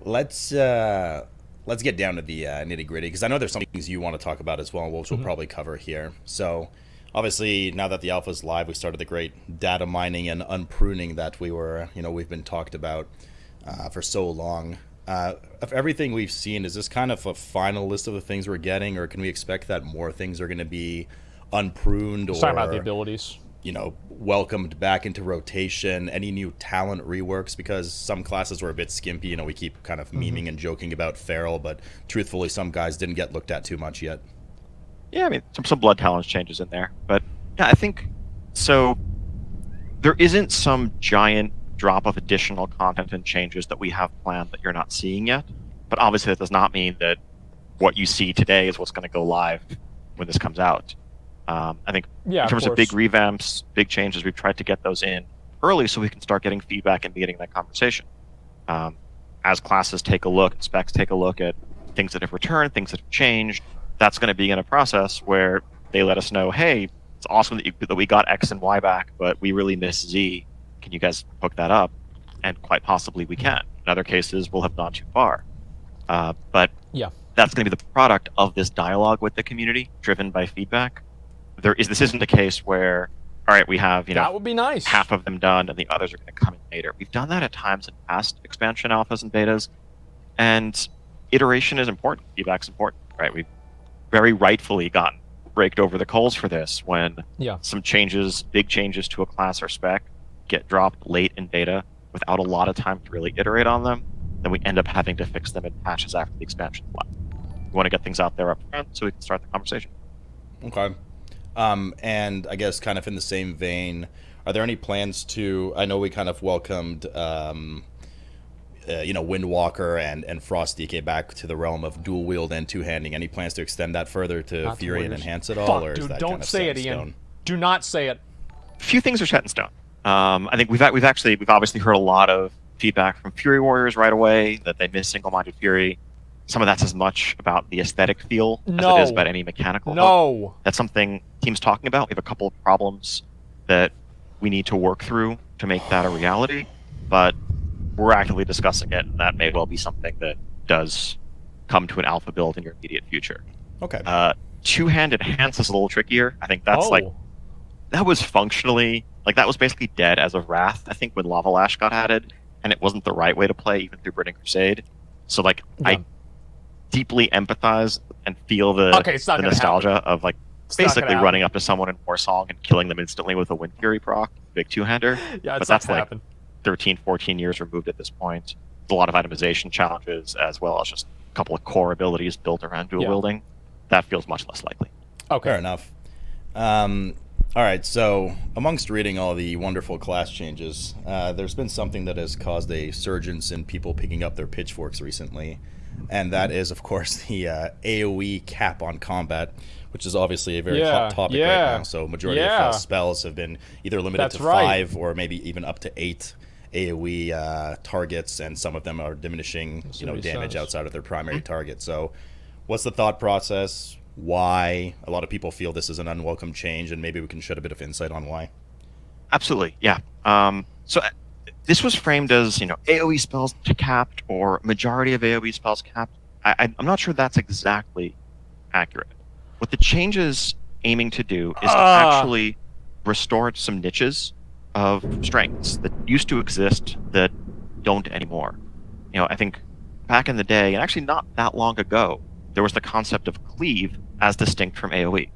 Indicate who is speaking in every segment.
Speaker 1: let's get down to the nitty gritty, because I know there's some things you want to talk about as well, which we'll probably cover here. So, obviously, now that the alpha's live, we started the great data mining and unpruning that we've been talked about for so long. Of everything we've seen, is this kind of a final list of the things we're getting, or can we expect that more things are going to be unpruned, or
Speaker 2: talking about the abilities,
Speaker 1: welcomed back into rotation? Any new talent reworks? Because some classes were a bit skimpy. We keep kind of memeing and joking about Feral, but truthfully, some guys didn't get looked at too much yet.
Speaker 3: Yeah, I mean, some blood talents changes in there, but yeah, I think so. There isn't some giant drop of additional content and changes that we have planned that you're not seeing yet. But obviously, that does not mean that what you see today is what's going to go live when this comes out. I think in terms of big revamps, big changes, we've tried to get those in early so we can start getting feedback and beginning that conversation. As classes take a look, specs take a look at things that have returned, things that have changed, that's going to begin a process where they let us know, hey, it's awesome that we got X and Y back, but we really miss Z. Can you guys hook that up? And quite possibly we can. In other cases, we'll have gone too far. But
Speaker 2: yeah,
Speaker 3: that's going to be the product of this dialogue with the community, driven by feedback. This isn't a case where, all right, we have
Speaker 2: that would be nice,
Speaker 3: half of them done, and the others are going to come in later. We've done that at times in past expansion alphas and betas, and iteration is important. Feedback's important, right? We've very rightfully gotten raked over the coals for this when some changes, big changes to a class or spec, get dropped late in beta without a lot of time to really iterate on them. Then we end up having to fix them in patches after the expansion. We want to get things out there up front so we can start the conversation.
Speaker 1: Okay. And I guess kind of in the same vein, are there any plans to, I know we kind of welcomed, Windwalker and Frost DK back to the realm of dual wield and two-handing. Any plans to extend that further to Fury and Enhance it all? Or
Speaker 2: dude,
Speaker 1: is that
Speaker 2: don't
Speaker 1: kind of
Speaker 2: say
Speaker 1: set
Speaker 2: it,
Speaker 1: in
Speaker 2: Ian.
Speaker 1: stone?
Speaker 2: Do not say it.
Speaker 3: A few things are set in stone. I think we've obviously heard a lot of feedback from Fury Warriors right away that they miss single-minded Fury. Some of that's as much about the aesthetic feel as it is about any mechanical hook. That's something team's talking about. We have a couple of problems that we need to work through to make that a reality, but we're actively discussing it, and that may well be something that does come to an alpha build in your immediate future.
Speaker 1: Okay.
Speaker 3: Two-hand enhance is a little trickier. I think that's that was functionally, that was basically dead as of Wrath, I think, when Lava Lash got added, and it wasn't the right way to play even through Burning Crusade. So, I deeply empathize and feel the nostalgia of, basically running up to someone in Warsong and killing them instantly with a Wind Fury proc, big two-hander.
Speaker 2: Yeah,
Speaker 3: but that's 13, 14 years removed at this point. There's a lot of itemization challenges, as well as just a couple of core abilities built around dual wielding. That feels much less likely.
Speaker 1: Okay. Fair enough. All right, so amongst reading all the wonderful class changes, there's been something that has caused a surgence in people picking up their pitchforks recently, and that is, of course, the AoE cap on combat, which is obviously a very hot topic right now. So majority of spells have been either limited to 5 or maybe even up to 8 AoE targets, and some of them are diminishing damage outside of their primary target. So what's the thought process? Why? A lot of people feel this is an unwelcome change, and maybe we can shed a bit of insight on why.
Speaker 3: Absolutely, yeah. So this was framed as, AoE spells capped, or majority of AoE spells capped. I'm not sure that's exactly accurate. What the change is aiming to do is to actually restore some niches of strengths that used to exist that don't anymore. I think back in the day, and actually not that long ago, there was the concept of cleave as distinct from AoE.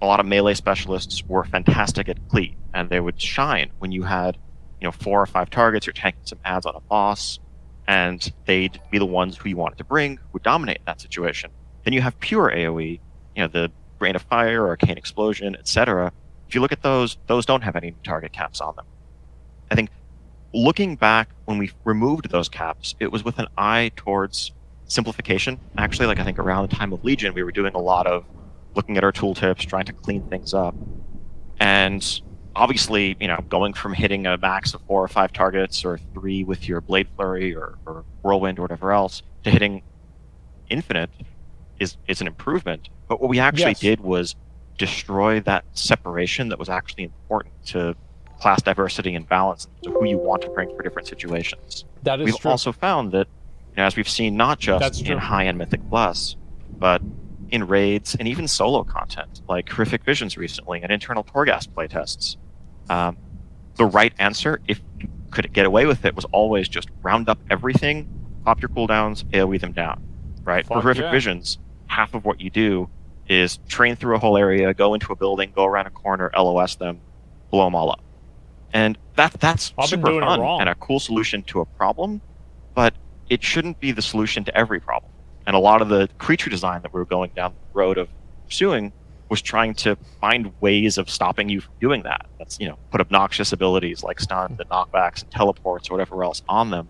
Speaker 3: A lot of melee specialists were fantastic at cleave, and they would shine when you had 4 or 5 targets, you're tanking some ads on a boss, and they'd be the ones who you wanted to bring, who would dominate in that situation. Then you have pure AoE, the Rain of Fire, Arcane Explosion, etc. If you look at those don't have any target caps on them. I think looking back, when we removed those caps, it was with an eye towards simplification. Actually, I think around the time of Legion, we were doing a lot of looking at our tooltips, trying to clean things up. And obviously, going from hitting a max of 4 or 5 targets, or 3 with your Blade Flurry or Whirlwind or whatever else, to hitting infinite is an improvement. But what we actually did was destroy that separation that was actually important to class diversity and balance, to who you want to bring for different situations.
Speaker 2: That is
Speaker 3: We've
Speaker 2: true.
Speaker 3: also found that as we've seen not
Speaker 2: That's
Speaker 3: just
Speaker 2: true.
Speaker 3: in high-end Mythic Plus, but in raids and even solo content like Horrific Visions recently and internal Torghast playtests. The right answer, if you could get away with it, was always just round up everything, pop your cooldowns, AoE them down. Right? For
Speaker 2: Fuck
Speaker 3: Horrific
Speaker 2: yeah.
Speaker 3: Visions, half of what you do is train through a whole area, go into a building, go around a corner, LOS them, blow them all up. And that's
Speaker 2: I've been
Speaker 3: super
Speaker 2: doing it
Speaker 3: fun
Speaker 2: wrong.
Speaker 3: and a cool solution to a problem, but it shouldn't be the solution to every problem. And a lot of the creature design that we were going down the road of pursuing was trying to find ways of stopping you from doing that. That's, put obnoxious abilities like stuns and knockbacks and teleports or whatever else on them.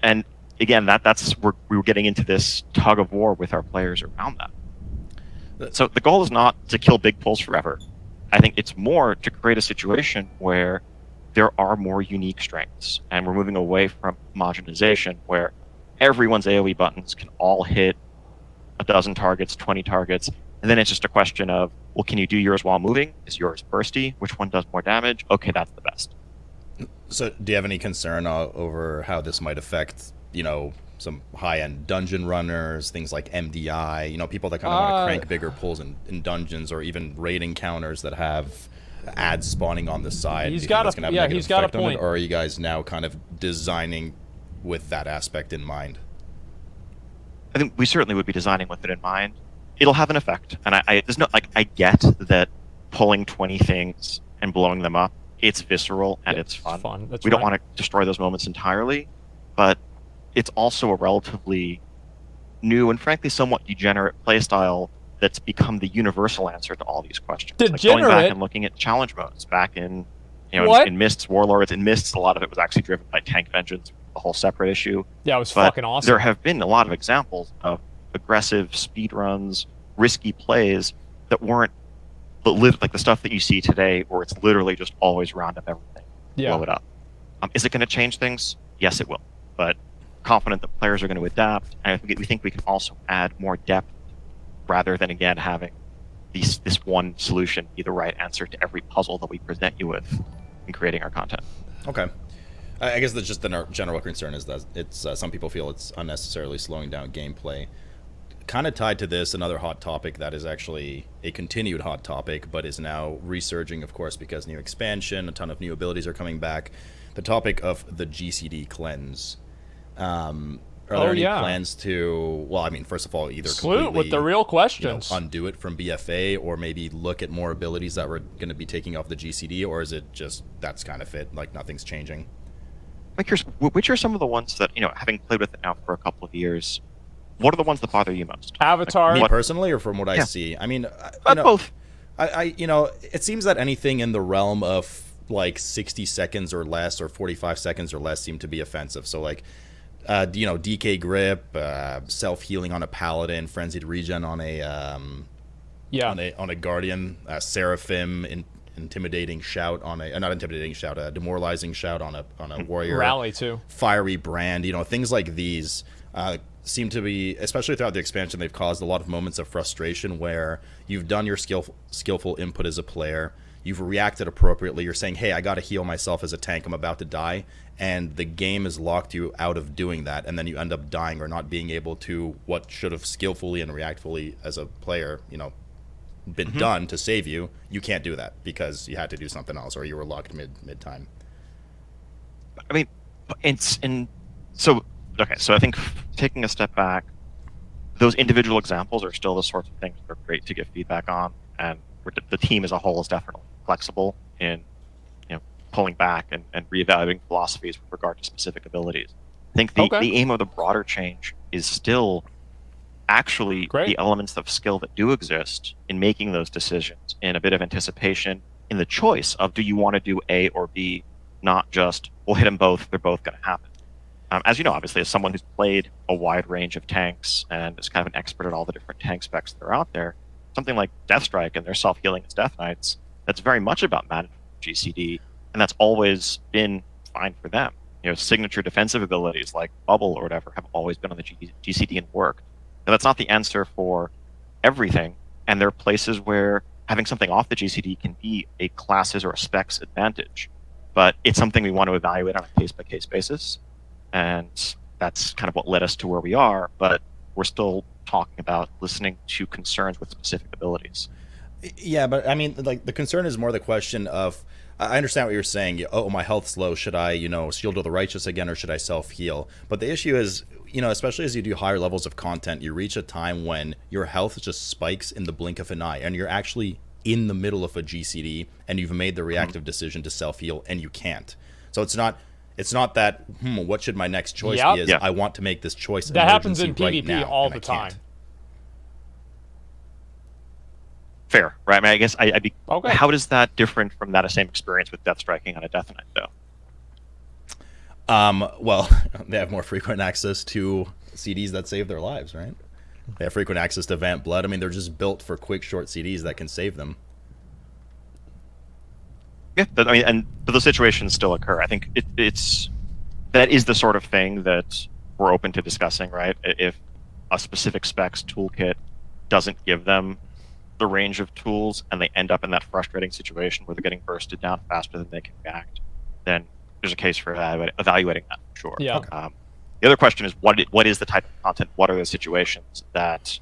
Speaker 3: And again, that's where we were getting into this tug of war with our players around that. So the goal is not to kill big pulls forever. I think it's more to create a situation where there are more unique strengths, and we're moving away from homogenization where everyone's AoE buttons can all hit a dozen targets, 20 targets, and then it's just a question of, well, can you do yours while moving? Is yours bursty? Which one does more damage? Okay, that's the best.
Speaker 1: So do you have any concern over how this might affect, some high-end dungeon runners, things like MDI, people that kind of want to crank bigger pulls in dungeons, or even raid encounters that have ads spawning on the side?
Speaker 2: He's
Speaker 1: Do you think
Speaker 2: got
Speaker 1: that's
Speaker 2: a-
Speaker 1: gonna have a
Speaker 2: yeah,
Speaker 1: negative
Speaker 2: he's got a
Speaker 1: effect on it,
Speaker 2: point.
Speaker 1: or are you guys now kind of designing with that aspect in mind?
Speaker 3: I think we certainly would be designing with it in mind. It'll have an effect, and there's no I get that pulling 20 things and blowing them up, it's visceral and it's fun.
Speaker 2: That's
Speaker 3: We don't
Speaker 2: right.
Speaker 3: want to destroy those moments entirely, but it's also a relatively new and frankly somewhat degenerate playstyle that's become the universal answer to all these questions. Like going back
Speaker 2: Degenerate?
Speaker 3: and looking at challenge modes back in
Speaker 2: What?
Speaker 3: in Mists, Warlords. In Mists, a lot of it was actually driven by tank vengeance, a whole separate issue.
Speaker 2: Yeah, it was
Speaker 3: But
Speaker 2: fucking awesome.
Speaker 3: there have been a lot of examples of aggressive speed runs, risky plays that weren't like the stuff that you see today, where it's literally just always round up everything, blow it up. Is it going to change things? Yes, it will. But confident that players are going to adapt, and we think we can also add more depth rather than again having this one solution be the right answer to every puzzle that we present you with in creating our content.
Speaker 1: Okay. I guess that's just the general concern is that it's some people feel it's unnecessarily slowing down gameplay. Kind of tied to this, another hot topic that is actually a continued hot topic, but is now resurging, of course, because new expansion, a ton of new abilities are coming back. The topic of the GCD cleanse. Are there any plans to, well, I mean, first of all, either
Speaker 2: Sloot with the real questions.
Speaker 1: undo it from BFA, or maybe look at more abilities that we're going to be taking off the GCD, or is it just that's kind of it, like nothing's changing?
Speaker 3: I'm curious, which are some of the ones that, having played with it now for a couple of years, what are the ones that bother you most?
Speaker 2: Avatar.
Speaker 1: Me personally, or from what I see? I mean,
Speaker 3: both.
Speaker 1: It seems that anything in the realm of like 60 seconds or less, or 45 seconds or less, seem to be offensive. So like, DK grip, self-healing on a paladin, frenzied regen on a on a guardian, seraphim, intimidating shout on a not intimidating shout, a demoralizing shout on a warrior,
Speaker 2: rally too,
Speaker 1: fiery brand, things like these seem to be, especially throughout the expansion, they've caused a lot of moments of frustration where you've done your skillful input as a player, you've reacted appropriately, you're saying, hey, I gotta heal myself as a tank, I'm about to die, and the game has locked you out of doing that, and then you end up dying or not being able to what should have skillfully and reactfully as a player, been done to save you. You can't do that because you had to do something else, or you were locked mid time.
Speaker 3: I mean, so I think taking a step back, those individual examples are still the sorts of things that are great to give feedback on, and the team as a whole is definitely flexible in pulling back and reevaluating philosophies with regard to specific abilities. I think the aim of the broader change is still actually the elements of skill that do exist in making those decisions, in a bit of anticipation, in the choice of do you want to do A or B, not just we'll hit them both, they're both going to happen. As you know, obviously, as someone who's played a wide range of tanks and is kind of an expert at all the different tank specs that are out there, something like Deathstrike and their self-healing as Death Knights, that's very much about managing GCD, and that's always been fine for them. Signature defensive abilities like Bubble or whatever have always been on the GCD and worked. Now, that's not the answer for everything, and there are places where having something off the GCD can be a classes or a specs advantage, but it's something we want to evaluate on a case-by-case basis, and that's kind of what led us to where we are, but we're still talking about listening to concerns with specific abilities.
Speaker 1: Yeah, but I mean, like, the concern is more the question of, I understand what you're saying. Oh, my health's low. Should I, shield of the righteous again, or should I self-heal? But the issue is, especially as you do higher levels of content, you reach a time when your health just spikes in the blink of an eye, and you're actually in the middle of a GCD, and you've made the reactive decision to self-heal, and you can't. So it's not that, what should my next choice be? Is I want to make this choice.
Speaker 2: That happens in
Speaker 1: right
Speaker 2: PvP
Speaker 1: now,
Speaker 2: all the time.
Speaker 3: Fair, right? I mean, I guess I'd be.
Speaker 2: Okay.
Speaker 3: How does that different from that same experience with death striking on a Death Knight, though?
Speaker 1: Well, they have more frequent access to CDs that save their lives, right? They have frequent access to Vamp Blood. I mean, they're just built for quick, short CDs that can save them.
Speaker 3: Yeah, but those situations still occur. I think it's that is the sort of thing that we're open to discussing, right? If a specific specs toolkit doesn't give them the range of tools, and they end up in that frustrating situation where they're getting bursted down faster than they can react, then there's a case for evaluating that, for sure.
Speaker 2: Yeah.
Speaker 3: The other question is, what is the type of content? What are the situations that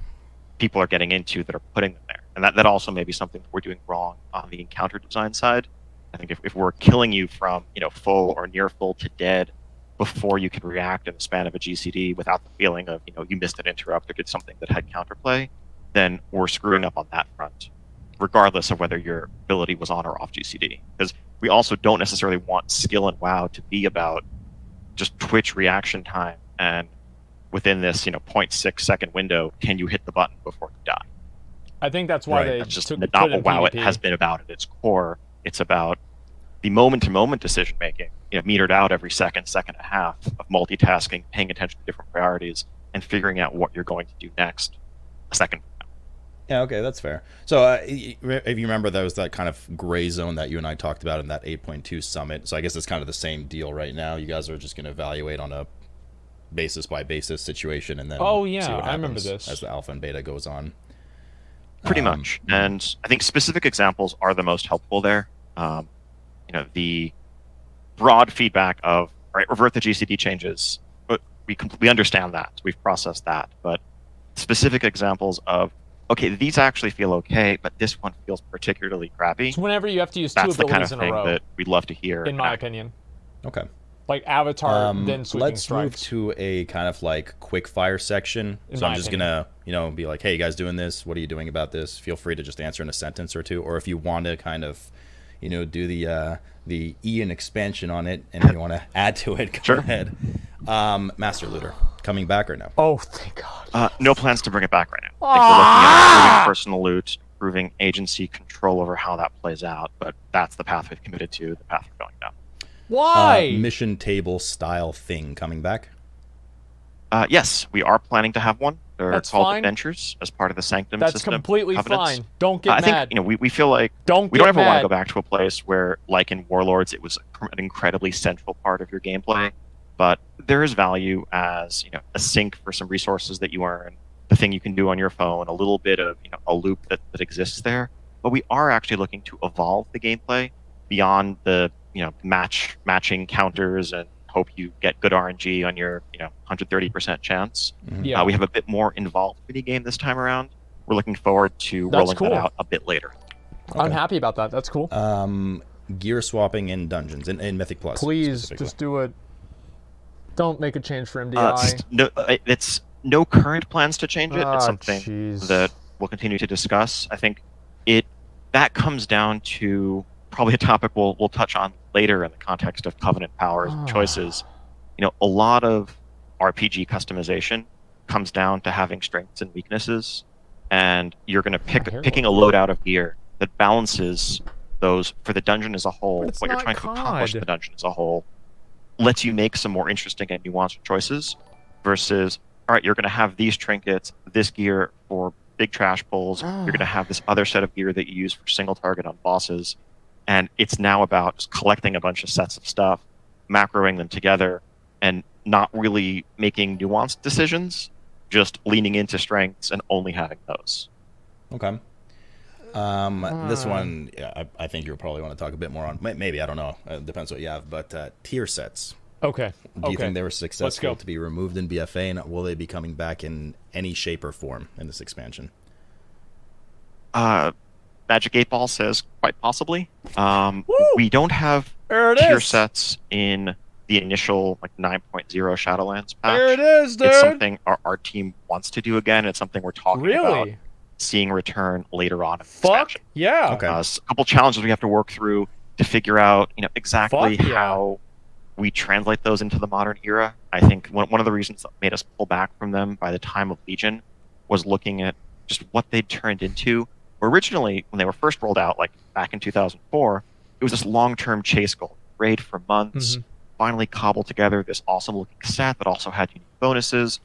Speaker 3: people are getting into that are putting them there? And that also may be something we're doing wrong on the encounter design side. I think if we're killing you from full or near full to dead before you can react in the span of a GCD without the feeling of you missed an interrupt or did something that had counterplay, then we're screwing up on that front, regardless of whether your ability was on or off GCD. Because we also don't necessarily want skill in WoW to be about just Twitch reaction time, and within this 0.6 second window, can you hit the button before you die?
Speaker 2: I think that's why they
Speaker 3: that's just
Speaker 2: took
Speaker 3: not
Speaker 2: put
Speaker 3: what
Speaker 2: in
Speaker 3: WoW
Speaker 2: PvP.
Speaker 3: has been about at its core. It's about the moment-to-moment decision making, metered out every second and a half of multitasking, paying attention to different priorities, and figuring out what you're going to do next a second.
Speaker 1: Yeah, okay, that's fair. So if you remember, that was that kind of gray zone that you and I talked about in that 8.2 summit. So I guess it's kind of the same deal right now. You guys are just going to evaluate on a basis-by-basis situation, and then see what
Speaker 2: I remember
Speaker 1: happens
Speaker 2: this
Speaker 1: as the alpha and beta goes on.
Speaker 3: Pretty much. And I think specific examples are the most helpful there. The broad feedback of, all right, revert the GCD changes, but we understand that. We've processed that. But specific examples of, okay, these actually feel okay, but this one feels particularly crappy.
Speaker 2: It's whenever you have to use two
Speaker 3: That's the kind
Speaker 2: abilities
Speaker 3: of
Speaker 2: in a
Speaker 3: thing
Speaker 2: row,
Speaker 3: that we'd love to hear.
Speaker 2: in my opinion.
Speaker 1: Okay.
Speaker 2: Like Avatar, then sweeping
Speaker 1: let's
Speaker 2: strikes.
Speaker 1: move to a kind of like quick fire section. So I'm just gonna, be like, hey, you guys doing this? What are you doing about this? Feel free to just answer in a sentence or two, or if you want to kind of, do the Ion expansion on it, and you want to add to it, go ahead. Master Looter coming back or no?
Speaker 2: Oh, thank God.
Speaker 3: No plans to bring it back right now. I think we're looking at improving personal loot, improving agency control over how that plays out, but that's the path we've committed to, the path we're going down.
Speaker 2: Why?
Speaker 1: Mission table style thing coming back?
Speaker 3: Yes, we are planning to have one. They're
Speaker 2: That's
Speaker 3: called
Speaker 2: fine.
Speaker 3: Adventures as part of the Sanctum
Speaker 2: That's
Speaker 3: system.
Speaker 2: completely
Speaker 3: Covenants.
Speaker 2: fine. Don't get
Speaker 3: I
Speaker 2: mad.
Speaker 3: think we feel like we don't ever want to go back to a place where, like in Warlords, it was an incredibly central part of your gameplay. But there is value as a sink for some resources that you earn, the thing you can do on your phone, a little bit of a loop that exists there. But we are actually looking to evolve the gameplay beyond the matching counters and hope you get good RNG on your 130% chance.
Speaker 1: Mm-hmm.
Speaker 2: Yeah.
Speaker 3: We have a bit more involved mini game this time around. We're looking forward to rolling that out a bit later.
Speaker 2: Okay. I'm happy about that. That's cool.
Speaker 1: Gear swapping in dungeons in Mythic Plus.
Speaker 2: Please just do it. Don't make a change for MDI.
Speaker 3: It's no current plans to change it. It's something that we'll continue to discuss. I think that comes down to probably a topic we'll touch on later in the context of Covenant powers and choices. A lot of RPG customization comes down to having strengths and weaknesses, and you're going to picking a loadout of gear that balances those for the dungeon as a whole. What you're trying to accomplish in the dungeon as a whole lets you make some more interesting and nuanced choices versus, all right, you're going to have these trinkets, this gear for big trash pulls. You're going to have this other set of gear that you use for single target on bosses. And it's now about just collecting a bunch of sets of stuff, macroing them together, and not really making nuanced decisions, just leaning into strengths and only having those.
Speaker 1: Okay. This one, I think you'll probably want to talk a bit more on. Maybe, I don't know. It depends what you have. But tier sets.
Speaker 2: Okay.
Speaker 1: Do you think they were
Speaker 2: Let's
Speaker 1: successful
Speaker 2: go.
Speaker 1: to be removed in BFA, and will they be coming back in any shape or form in this expansion?
Speaker 3: Magic 8 Ball says quite possibly. We don't have
Speaker 2: There it
Speaker 3: tier
Speaker 2: is.
Speaker 3: sets in the initial like 9.0 Shadowlands patch.
Speaker 2: There it is, dude.
Speaker 3: It's something our team wants to do again. It's something we're talking about
Speaker 2: Really?
Speaker 3: seeing return later on in the
Speaker 2: Fuck
Speaker 3: expansion.
Speaker 2: yeah.
Speaker 1: Okay.
Speaker 3: A couple challenges we have to work through to figure out, exactly
Speaker 2: Fuck yeah.
Speaker 3: how we translate those into the modern era. I think one of the reasons that made us pull back from them by the time of Legion was looking at just what they'd turned into. Originally, when they were first rolled out, like back in 2004, it was this long-term chase goal, raid for months, finally cobbled together this awesome-looking set that also had unique bonuses.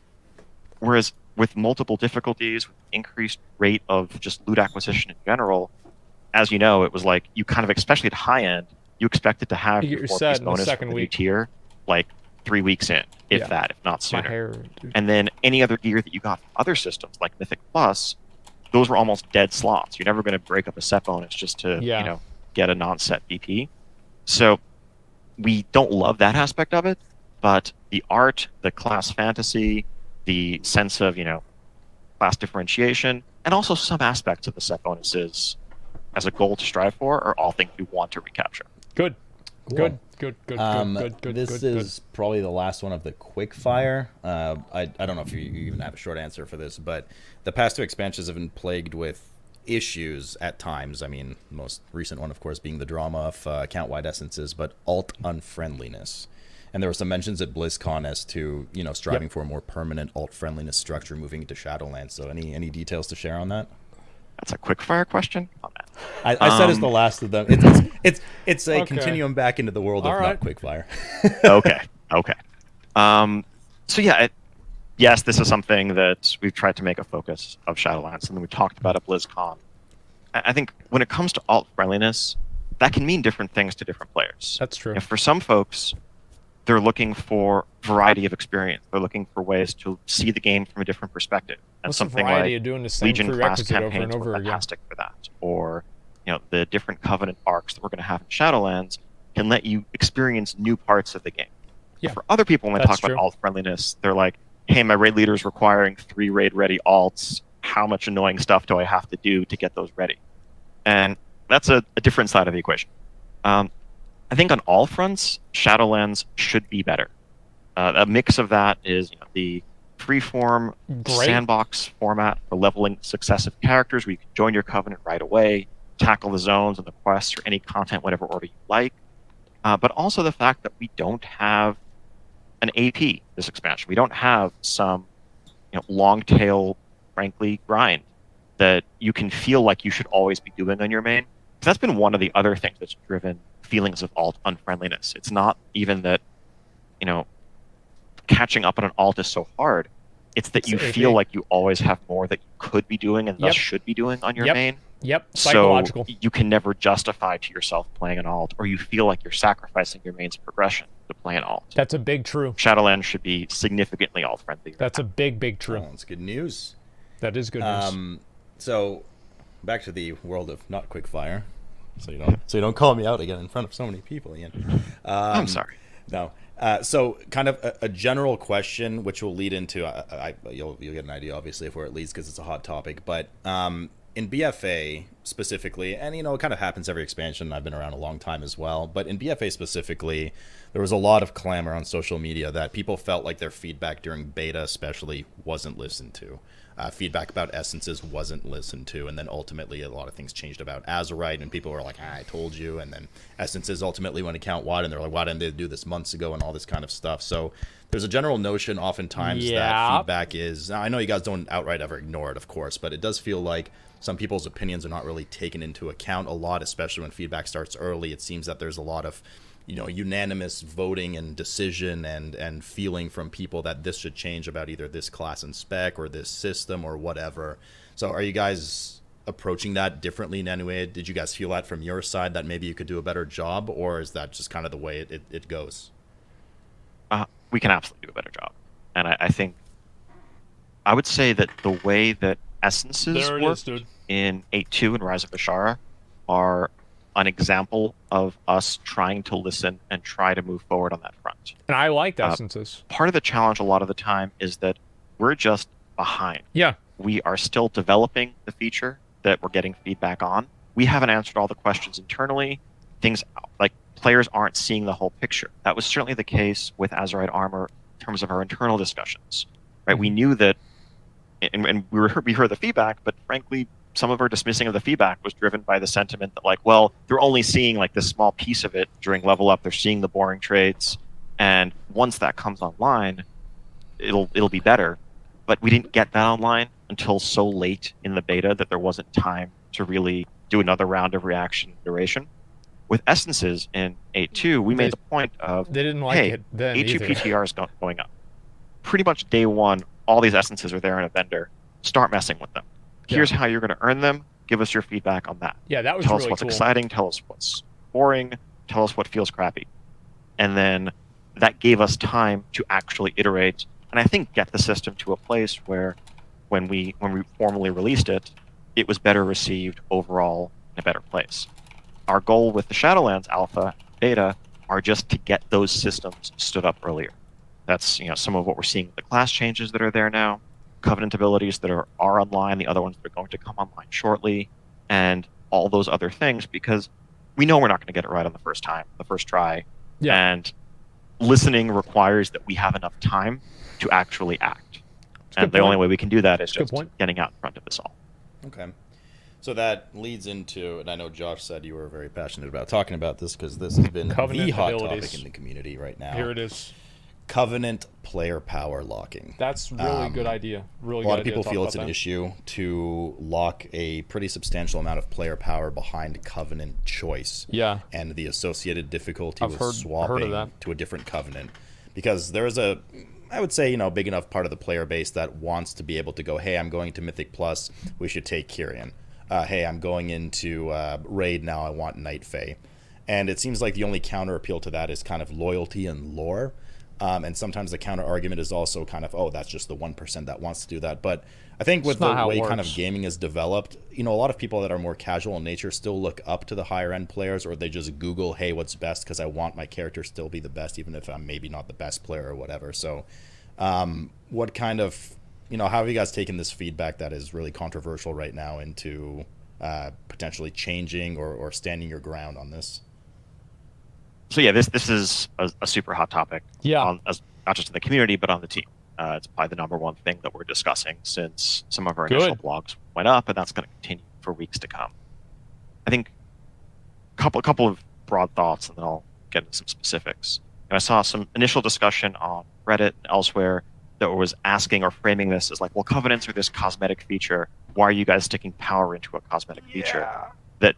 Speaker 3: Whereas with multiple difficulties, with increased rate of just loot acquisition in general, as you know, it was like you kind of, especially at high end, you expected to have
Speaker 2: You get
Speaker 3: your
Speaker 2: your
Speaker 3: 4-piece
Speaker 2: set in the
Speaker 3: bonus for
Speaker 2: second
Speaker 3: the new
Speaker 2: week.
Speaker 3: tier like 3 weeks in, if that, if not
Speaker 2: My
Speaker 3: sooner.
Speaker 2: hair, dude.
Speaker 3: And then any other gear that you got from other systems like Mythic Plus, those were almost dead slots. You're never going to break up a set bonus just to get a non-set BP. So we don't love that aspect of it, but the art, the class fantasy, the sense of class differentiation, and also some aspects of the set bonuses as a goal to strive for are all things we want to recapture.
Speaker 2: Good.
Speaker 1: Cool.
Speaker 2: Good.
Speaker 1: This is probably the last one of the quick fire. I don't know if you even have a short answer for this, but the past 2 expansions have been plagued with issues at times. I mean, most recent one, of course, being the drama of account-wide essences, but alt unfriendliness. And there were some mentions at BlizzCon as to striving for a more permanent alt friendliness structure moving into Shadowlands. So any details to share on that?
Speaker 3: That's a quick fire question.
Speaker 1: I said it's the last of them. It's a continuum back into the world of not quick fire.
Speaker 3: Okay. So yeah, yes, this is something that we've tried to make a focus of Shadowlands, something we talked about at BlizzCon. I think when it comes to alt friendliness, that can mean different things to different players.
Speaker 2: That's true.
Speaker 3: For some folks, they're looking for variety of experience. They're looking for ways to see the game from a different perspective. And
Speaker 2: What's
Speaker 3: something
Speaker 2: the variety
Speaker 3: like
Speaker 2: of doing the same
Speaker 3: Legion class
Speaker 2: prerequisite over
Speaker 3: campaigns
Speaker 2: and over
Speaker 3: were
Speaker 2: again?
Speaker 3: fantastic for that. Or the different Covenant arcs that we're going to have in Shadowlands can let you experience new parts of the game.
Speaker 2: Yeah.
Speaker 3: For other people, when they talk
Speaker 2: That's
Speaker 3: about alt friendliness, they're like, hey, my raid leader is requiring 3 raid ready alts. How much annoying stuff do I have to do to get those ready? And that's a different side of the equation. I think on all fronts, Shadowlands should be better. A mix of that is the freeform sandbox format for leveling successive characters where you can join your Covenant right away, tackle the zones and the quests or any content, whatever order you like. But also the fact that we don't have an AP this expansion. We don't have some long tail, frankly, grind that you can feel like you should always be doing on your main. So that's been one of the other things that's driven feelings of alt unfriendliness. It's not even that catching up on an alt is so hard. It's that you feel like you always have more that you could be doing and thus should be doing on your main.
Speaker 2: Psychological.
Speaker 3: So you can never justify to yourself playing an alt, or you feel like you're sacrificing your main's progression to play an alt.
Speaker 2: That's a big true.
Speaker 3: Shadowlands should be significantly alt friendly.
Speaker 2: That's a big true.
Speaker 1: Oh, that's good news.
Speaker 2: That is good news.
Speaker 1: So back to the world of not quick fire. So you don't call me out again in front of so many people, Ian.
Speaker 3: I'm sorry.
Speaker 1: No. So kind of a general question, which will lead into you'll get an idea obviously of where it leads because it's a hot topic. But in BFA specifically, and it kind of happens every expansion. I've been around a long time as well. But in BFA specifically, there was a lot of clamor on social media that people felt like their feedback during beta especially wasn't listened to. Feedback about essences wasn't listened to, and then ultimately a lot of things changed about Azurite, and people were like, I told you, and then essences ultimately went account wide, and they're like, why didn't they do this months ago, and all this kind of stuff. So there's a general notion oftentimes that feedback is, I know you guys don't outright ever ignore it, of course, but it does feel like some people's opinions are not really taken into account a lot, especially when feedback starts early. It seems that there's a lot of unanimous voting and decision and feeling from people that this should change about either this class and spec or this system or whatever. So are you guys approaching that differently in any way? Did you guys feel that from your side that maybe you could do a better job, or is that just kind of the way it goes?
Speaker 3: We can absolutely do a better job. And I think I would say that the way that essences work in 8.2 and Rise of Ashara are an example of us trying to listen and try to move forward on that front.
Speaker 2: And I liked essences.
Speaker 3: Part of the challenge a lot of the time is that we're just behind.
Speaker 2: Yeah.
Speaker 3: We are still developing the feature that we're getting feedback on. We haven't answered all the questions internally. Things like players aren't seeing the whole picture. That was certainly the case with Azerite Armor in terms of our internal discussions. Right? We knew that, and we heard the feedback, but frankly, some of our dismissing of the feedback was driven by the sentiment that, like, well, they're only seeing like this small piece of it during level up. They're seeing the boring traits, and once that comes online, it'll be better. But we didn't get that online until so late in the beta that there wasn't time to really do another round of reaction iteration. With essences in 8.2, we made the point of,
Speaker 2: they didn't like it then
Speaker 3: HU
Speaker 2: either.
Speaker 3: PTR is going up. Pretty much day one, all these essences are there in a vendor. Start messing with them. Here's how you're going to earn them. Give us your feedback on that.
Speaker 2: Yeah, that was
Speaker 3: Tell
Speaker 2: really
Speaker 3: us what's
Speaker 2: cool.
Speaker 3: exciting. Tell us what's boring. Tell us what feels crappy. And then that gave us time to actually iterate and I think get the system to a place where when we formally released it, it was better received overall in a better place. Our goal with the Shadowlands Alpha beta are just to get those systems stood up earlier. That's some of what we're seeing with the class changes that are there now, Covenant abilities that are online, the other ones that are going to come online shortly, and all those other things, because we know we're not going to get it right on the first try.
Speaker 2: Yeah.
Speaker 3: And listening requires that we have enough time to actually act. And the only way we can do that is just getting out in front of this all.
Speaker 1: Okay. So that leads into, and I know Josh said you were very passionate about talking about this because this has been
Speaker 2: Covenant
Speaker 1: the hot
Speaker 2: abilities.
Speaker 1: topic in the community right now.
Speaker 2: Here it is.
Speaker 1: Covenant player power locking.
Speaker 2: That's really good idea. Really good idea.
Speaker 1: A lot of people feel it's an issue to lock a pretty substantial amount of player power behind Covenant choice.
Speaker 2: Yeah.
Speaker 1: And the associated difficulty with
Speaker 2: heard
Speaker 1: swapping
Speaker 2: of that.
Speaker 1: to a different Covenant. Because there is a, I would say, big enough part of the player base that wants to be able to go, hey, I'm going to Mythic Plus, we should take Kyrian. Hey, I'm going into Raid now, I want Night Fae. And it seems like the only counter appeal to that is kind of loyalty and lore. And sometimes the counter argument is also kind of, oh, that's just the 1% that wants to do that. But I think with the way kind of gaming is developed, a lot of people that are more casual in nature still look up to the higher end players, or they just Google, hey, what's best, because I want my character to still be the best, even if I'm maybe not the best player or whatever. So what kind of, how have you guys taken this feedback that is really controversial right now into potentially changing or standing your ground on this?
Speaker 3: So yeah, this is a super hot topic.
Speaker 2: Yeah.
Speaker 3: Not just in the community, but on the team. It's probably the number one thing that we're discussing since some of our initial blogs went up, and that's going to continue for weeks to come. I think a couple of broad thoughts, and then I'll get into some specifics. And I saw some initial discussion on Reddit and elsewhere that was asking or framing this as like, well, Covenants are this cosmetic feature. Why are you guys sticking power into a cosmetic feature? That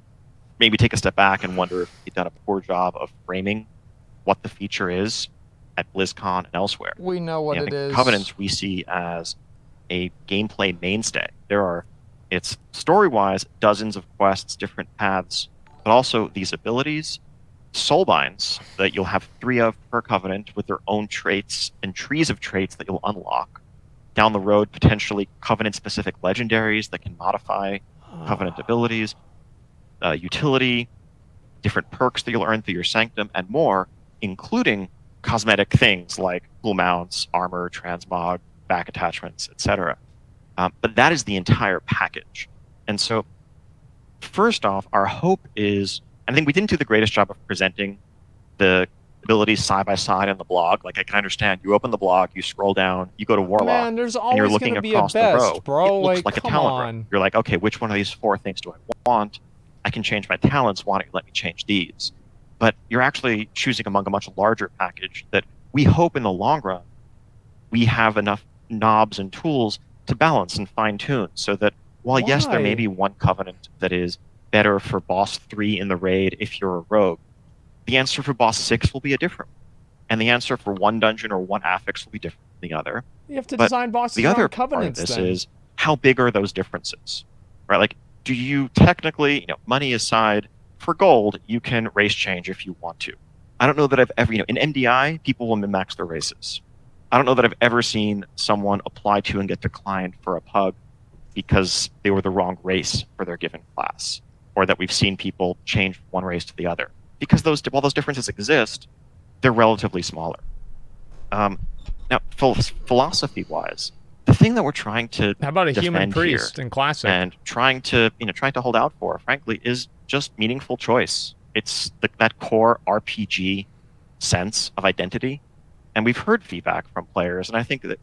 Speaker 3: maybe take a step back and wonder if you've done a poor job of framing what the feature is at BlizzCon and elsewhere.
Speaker 2: We know what it is.
Speaker 3: Covenants we see as a gameplay mainstay. It's story-wise dozens of quests, different paths, but also these abilities, soulbinds that you'll have 3 of per Covenant with their own traits and trees of traits that you'll unlock. Down the road, potentially Covenant-specific legendaries that can modify Covenant abilities, utility, different perks that you'll earn through your Sanctum, and more, including cosmetic things like cool mounts, armor, transmog, back attachments, etc. But that is the entire package. And so, first off, our hope is, I think we didn't do the greatest job of presenting the abilities side by side on the blog. Like, I can understand, you open the blog, you scroll down, you go to Warlock,
Speaker 2: Man, there's always
Speaker 3: and you're looking
Speaker 2: gonna be
Speaker 3: across
Speaker 2: a best,
Speaker 3: the row.
Speaker 2: bro.
Speaker 3: It looks like a
Speaker 2: come
Speaker 3: talent
Speaker 2: on.
Speaker 3: row. You're like, okay, which one of these 4 things do I want? I can change my talents. Why don't you let me change these? But you're actually choosing among a much larger package that we hope in the long run we have enough knobs and tools to balance and fine-tune so that while, yes, there may be one Covenant that is better for boss 3 in the raid if you're a rogue, the answer for boss 6 will be a different one. And the answer for one dungeon or one affix will be different than the other.
Speaker 2: You have to design bosses
Speaker 3: the other
Speaker 2: around Covenants,
Speaker 3: part of this
Speaker 2: then.
Speaker 3: is, how big are those differences? Right? Like, do you technically, money aside, for gold, you can race change if you want to. I don't know that I've ever, in MDI, people will min-max their races. I don't know that I've ever seen someone apply to and get declined for a pug because they were the wrong race for their given class. or that we've seen people change from one race to the other. Because while those differences exist, they're relatively smaller. Now, philosophy-wise, the thing that we're trying to
Speaker 2: how about a human
Speaker 3: defend
Speaker 2: priest
Speaker 3: here
Speaker 2: in Classic
Speaker 3: and trying to hold out for, frankly, is just meaningful choice. It's that core RPG sense of identity, and we've heard feedback from players, and I think that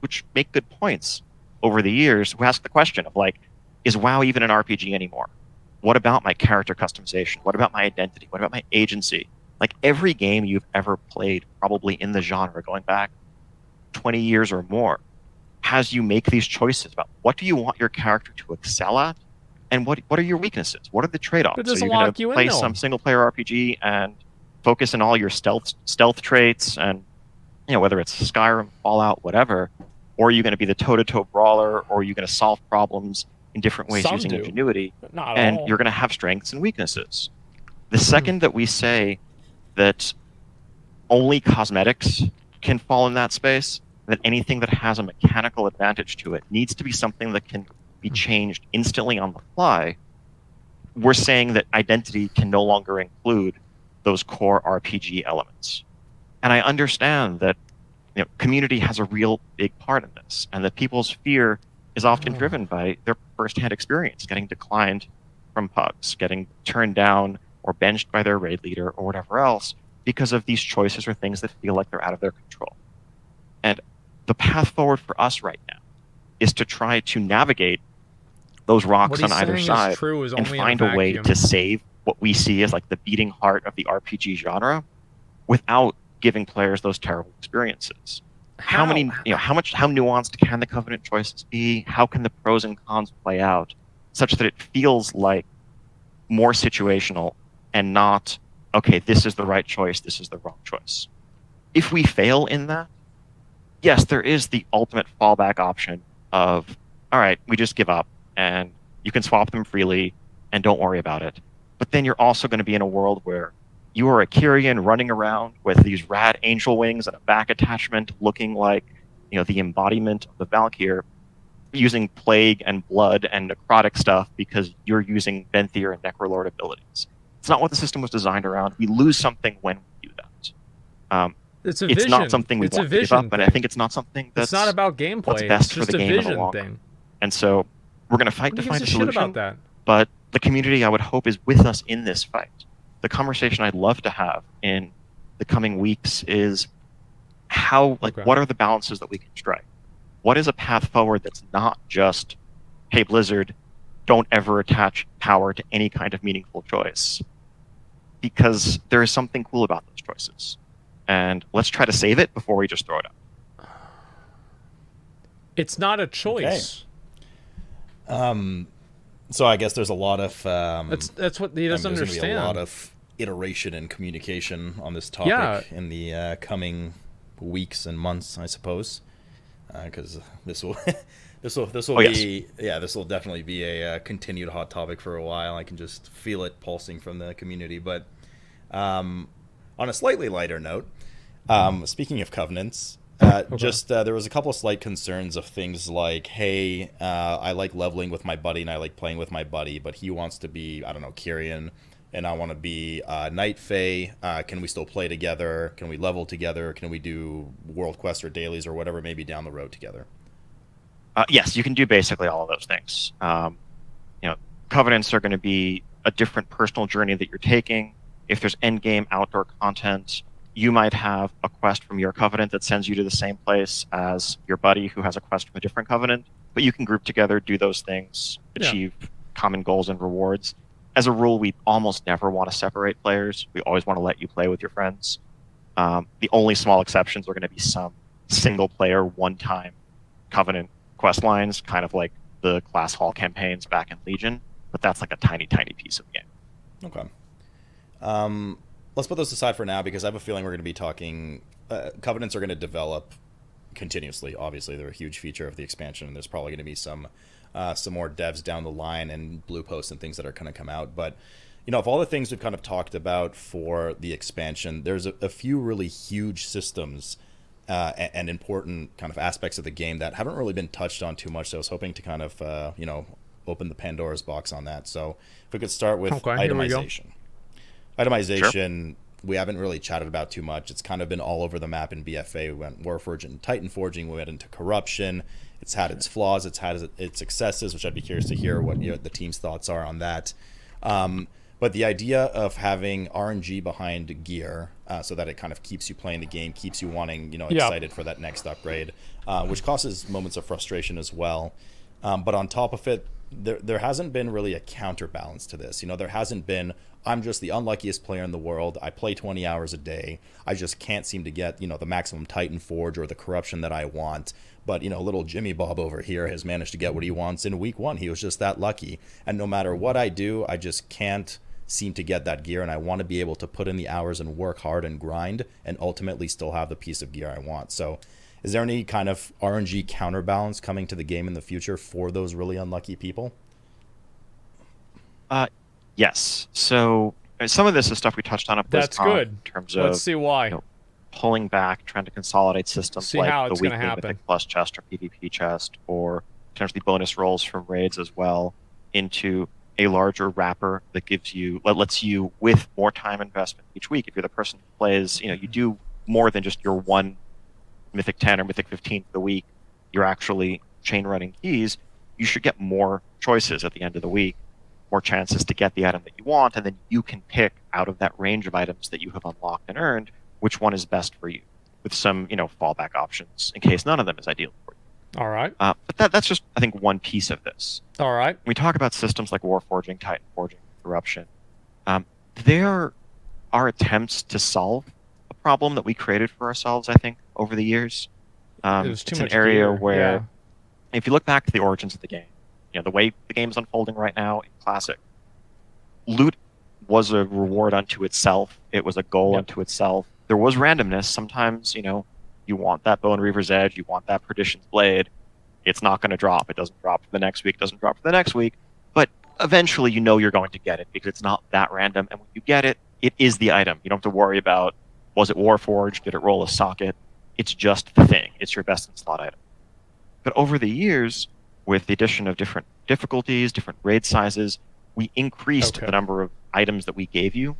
Speaker 3: which make good points over the years, who ask the question of like, is WoW even an RPG anymore? What about my character customization? What about my identity? What about my agency? Like every game you've ever played, probably in the genre, going back 20 years or more, has you make these choices about what do you want your character to excel at, and what are your weaknesses? What are the trade-offs?
Speaker 2: But
Speaker 3: So
Speaker 2: doesn't
Speaker 3: you're going
Speaker 2: lock you
Speaker 3: to
Speaker 2: in,
Speaker 3: play
Speaker 2: though.
Speaker 3: some single-player RPG and focus on all your stealth traits, and whether it's Skyrim, Fallout, whatever, or are you going to be the toe-to-toe brawler, or are you going to solve problems in different ways
Speaker 2: Some
Speaker 3: using
Speaker 2: do,
Speaker 3: ingenuity?
Speaker 2: but not
Speaker 3: And
Speaker 2: all.
Speaker 3: you're going to have strengths and weaknesses. The second that we say that only cosmetics can fall in that space, that anything that has a mechanical advantage to it needs to be something that can be changed instantly on the fly, we're saying that identity can no longer include those core RPG elements. And I understand that community has a real big part in this, and that people's fear is often driven by their firsthand experience, getting declined from pugs, getting turned down or benched by their raid leader or whatever else, because of these choices or things that feel like they're out of their control. And the path forward for us right now is to try to navigate those rocks on either side and find a way to save what we see as like the beating heart of the RPG genre without giving players those terrible experiences. How nuanced can the Covenant choices be? How can the pros and cons play out such that it feels like more situational and not, okay, this is the right choice, this is the wrong choice. If we fail in that, yes, there is the ultimate fallback option of, all right, we just give up and you can swap them freely and don't worry about it. But then you're also going to be in a world where you are a Kyrian running around with these rad angel wings and a back attachment looking like, the embodiment of the Valkyr, using plague and blood and necrotic stuff because you're using Venthyr and Necrolord abilities. It's not what the system was designed around. We lose something when we do that. It's not something we want to give up, and I think it's not something that's
Speaker 2: not about gameplay.
Speaker 3: What's best
Speaker 2: it's just
Speaker 3: for the game in the long run. And so we're going to fight to find a solution.
Speaker 2: About that?
Speaker 3: But the community, I would hope, is with us in this fight. The conversation I'd love to have in the coming weeks is what are the balances that we can strike? What is a path forward that's not just, hey, Blizzard, don't ever attach power to any kind of meaningful choice? Because there is something cool about those choices. And let's try to save it before we just throw it out.
Speaker 2: It's not a choice.
Speaker 1: Okay. So I guess there's a lot of...
Speaker 2: that's what he doesn't understand.
Speaker 1: There's going to be a lot of iteration and communication on this topic in the coming weeks and months, I suppose. Because this will definitely be a continued hot topic for a while. I can just feel it pulsing from the community. But on a slightly lighter note, speaking of covenants, there was a couple of slight concerns of things like, hey, I like leveling with my buddy and I like playing with my buddy, but he wants to be, I don't know, Kyrian, and I want to be Night Fae. Can we still play together? Can we level together? Can we do world quests or dailies or whatever maybe down the road together?
Speaker 3: Yes, you can do basically all of those things. Covenants are going to be a different personal journey that you're taking. If there's endgame outdoor content, you might have a quest from your covenant that sends you to the same place as your buddy who has a quest from a different covenant, but you can group together, do those things, achieve common goals and rewards. As a rule, we almost never want to separate players. We always want to let you play with your friends. The only small exceptions are going to be some single-player, one-time covenant quest lines, kind of like the class hall campaigns back in Legion, but that's like a tiny, tiny piece of the game.
Speaker 1: Okay. Let's put those aside for now because I have a feeling we're going to be talking... covenants are going to develop continuously. Obviously, they're a huge feature of the expansion, and there's probably going to be some more devs down the line and blue posts and things that are going to come out. But, of all the things we've kind of talked about for the expansion, there's a few really huge systems and important kind of aspects of the game that haven't really been touched on too much. So I was hoping to kind of, open the Pandora's box on that. So if we could start with
Speaker 2: Okay, here we go.
Speaker 1: itemization. Itemization,
Speaker 3: Sure.
Speaker 1: we haven't really chatted about too much. It's kind of been all over the map in BFA. We went Warforged and Titan Forging. We went into Corruption. It's had its flaws. It's had its successes, which I'd be curious to hear what the team's thoughts are on that. But the idea of having RNG behind gear so that it kind of keeps you playing the game, keeps you wanting, excited for that next upgrade, which causes moments of frustration as well. But on top of it, there hasn't been really a counterbalance to this. There hasn't been, I'm just the unluckiest player in the world. I play 20 hours a day. I just can't seem to get, the maximum Titan Forge or the corruption that I want. But, little Jimmy Bob over here has managed to get what he wants in week 1. He was just that lucky. And no matter what I do, I just can't seem to get that gear. And I want to be able to put in the hours and work hard and grind and ultimately still have the piece of gear I want. So is there any kind of RNG counterbalance coming to the game in the future for those really unlucky people?
Speaker 3: Yes. So some of this is stuff we touched on at
Speaker 2: That's
Speaker 3: BlizzCon
Speaker 2: good.
Speaker 3: in terms of
Speaker 2: Let's see why.
Speaker 3: Pulling back, trying to consolidate systems
Speaker 2: See
Speaker 3: like
Speaker 2: how
Speaker 3: the
Speaker 2: it's gonna
Speaker 3: weekly
Speaker 2: happen.
Speaker 3: Mythic Plus chest or PvP chest, or potentially bonus rolls from raids as well, into a larger wrapper that lets you, with more time investment each week. If you're the person who plays, you do more than just your one Mythic 10 or Mythic 15 for the week. You're actually chain running keys. You should get more choices at the end of the week, more chances to get the item that you want, and then you can pick out of that range of items that you have unlocked and earned which one is best for you, with some fallback options in case none of them is ideal for you.
Speaker 2: All right.
Speaker 3: But that's just, I think, one piece of this.
Speaker 2: All right.
Speaker 3: When we talk about systems like Warforging, Titan Forging, Corruption, there are attempts to solve a problem that we created for ourselves, I think, over the years.
Speaker 2: There's too
Speaker 3: it's
Speaker 2: much
Speaker 3: an area
Speaker 2: gear,
Speaker 3: where,
Speaker 2: yeah.
Speaker 3: if you look back to the origins of the game, the way the game's unfolding right now in Classic, loot was a reward unto itself. It was a goal unto itself. There was randomness. Sometimes, you want that Bone Reaver's Edge, you want that Perdition's Blade. It's not going to drop. It doesn't drop for the next week, doesn't drop for the next week. But eventually you're going to get it because it's not that random. And when you get it, it is the item. You don't have to worry about, was it Warforged? Did it roll a socket? It's just the thing. It's your best in slot item. But over the years, with the addition of different difficulties, different raid sizes, we increased the number of items that we gave you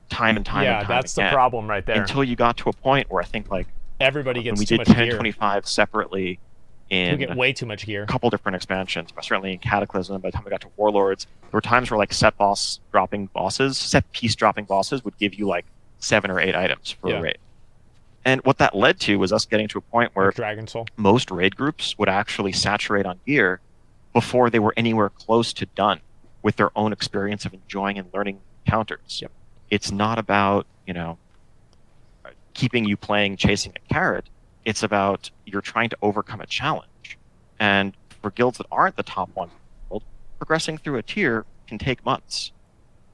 Speaker 3: time and time and time
Speaker 2: Yeah, that's
Speaker 3: again,
Speaker 2: the problem right there.
Speaker 3: until you got to a point where I think
Speaker 2: everybody gets
Speaker 3: when
Speaker 2: too
Speaker 3: we
Speaker 2: much
Speaker 3: did
Speaker 2: gear.
Speaker 3: 1025 separately in
Speaker 2: We get way too much gear.
Speaker 3: a couple different expansions, but certainly in Cataclysm, by the time we got to Warlords, there were times where set piece dropping bosses would give you 7 or 8 items for a raid. And what that led to was us getting to a point where
Speaker 2: Dragon Soul.
Speaker 3: most raid groups would actually saturate on gear before they were anywhere close to done with their own experience of enjoying and learning counters.
Speaker 2: Yep.
Speaker 3: It's not about, keeping you playing, chasing a carrot. It's about you're trying to overcome a challenge. And for guilds that aren't the top ones in the world, progressing through a tier can take months.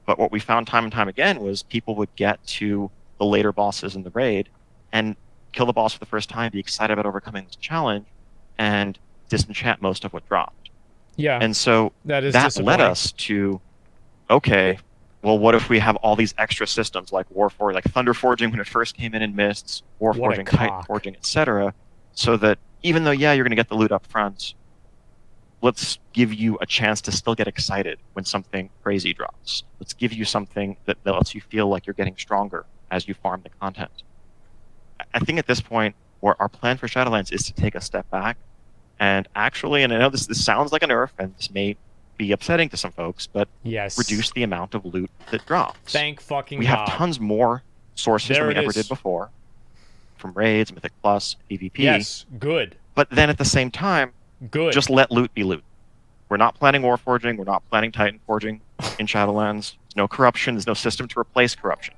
Speaker 3: But what we found time and time again was people would get to the later bosses in the raid and kill the boss for the first time, be excited about overcoming this challenge, and disenchant most of what dropped.
Speaker 2: Yeah.
Speaker 3: And so
Speaker 2: that
Speaker 3: led us to, okay, well, what if we have all these extra systems like Warforging, like Thunder Forging when it first came in Mists, Warforging, Titan Forging, etc., so that even though, you're going to get the loot up front, let's give you a chance to still get excited when something crazy drops. Let's give you something that lets you feel like you're getting stronger as you farm the content. I think at this point, where our plan for Shadowlands is to take a step back and actually, and I know this sounds like a nerf, and this may be upsetting to some folks, but reduce the amount of loot that drops.
Speaker 2: Thank fucking
Speaker 3: We
Speaker 2: God.
Speaker 3: have tons more sources than we ever did before, from raids, Mythic Plus, PvP.
Speaker 2: Yes, good.
Speaker 3: But then at the same time, just let loot be loot. We're not planning Warforging, we're not planning Titan Forging in Shadowlands. There's no corruption, there's no system to replace corruption.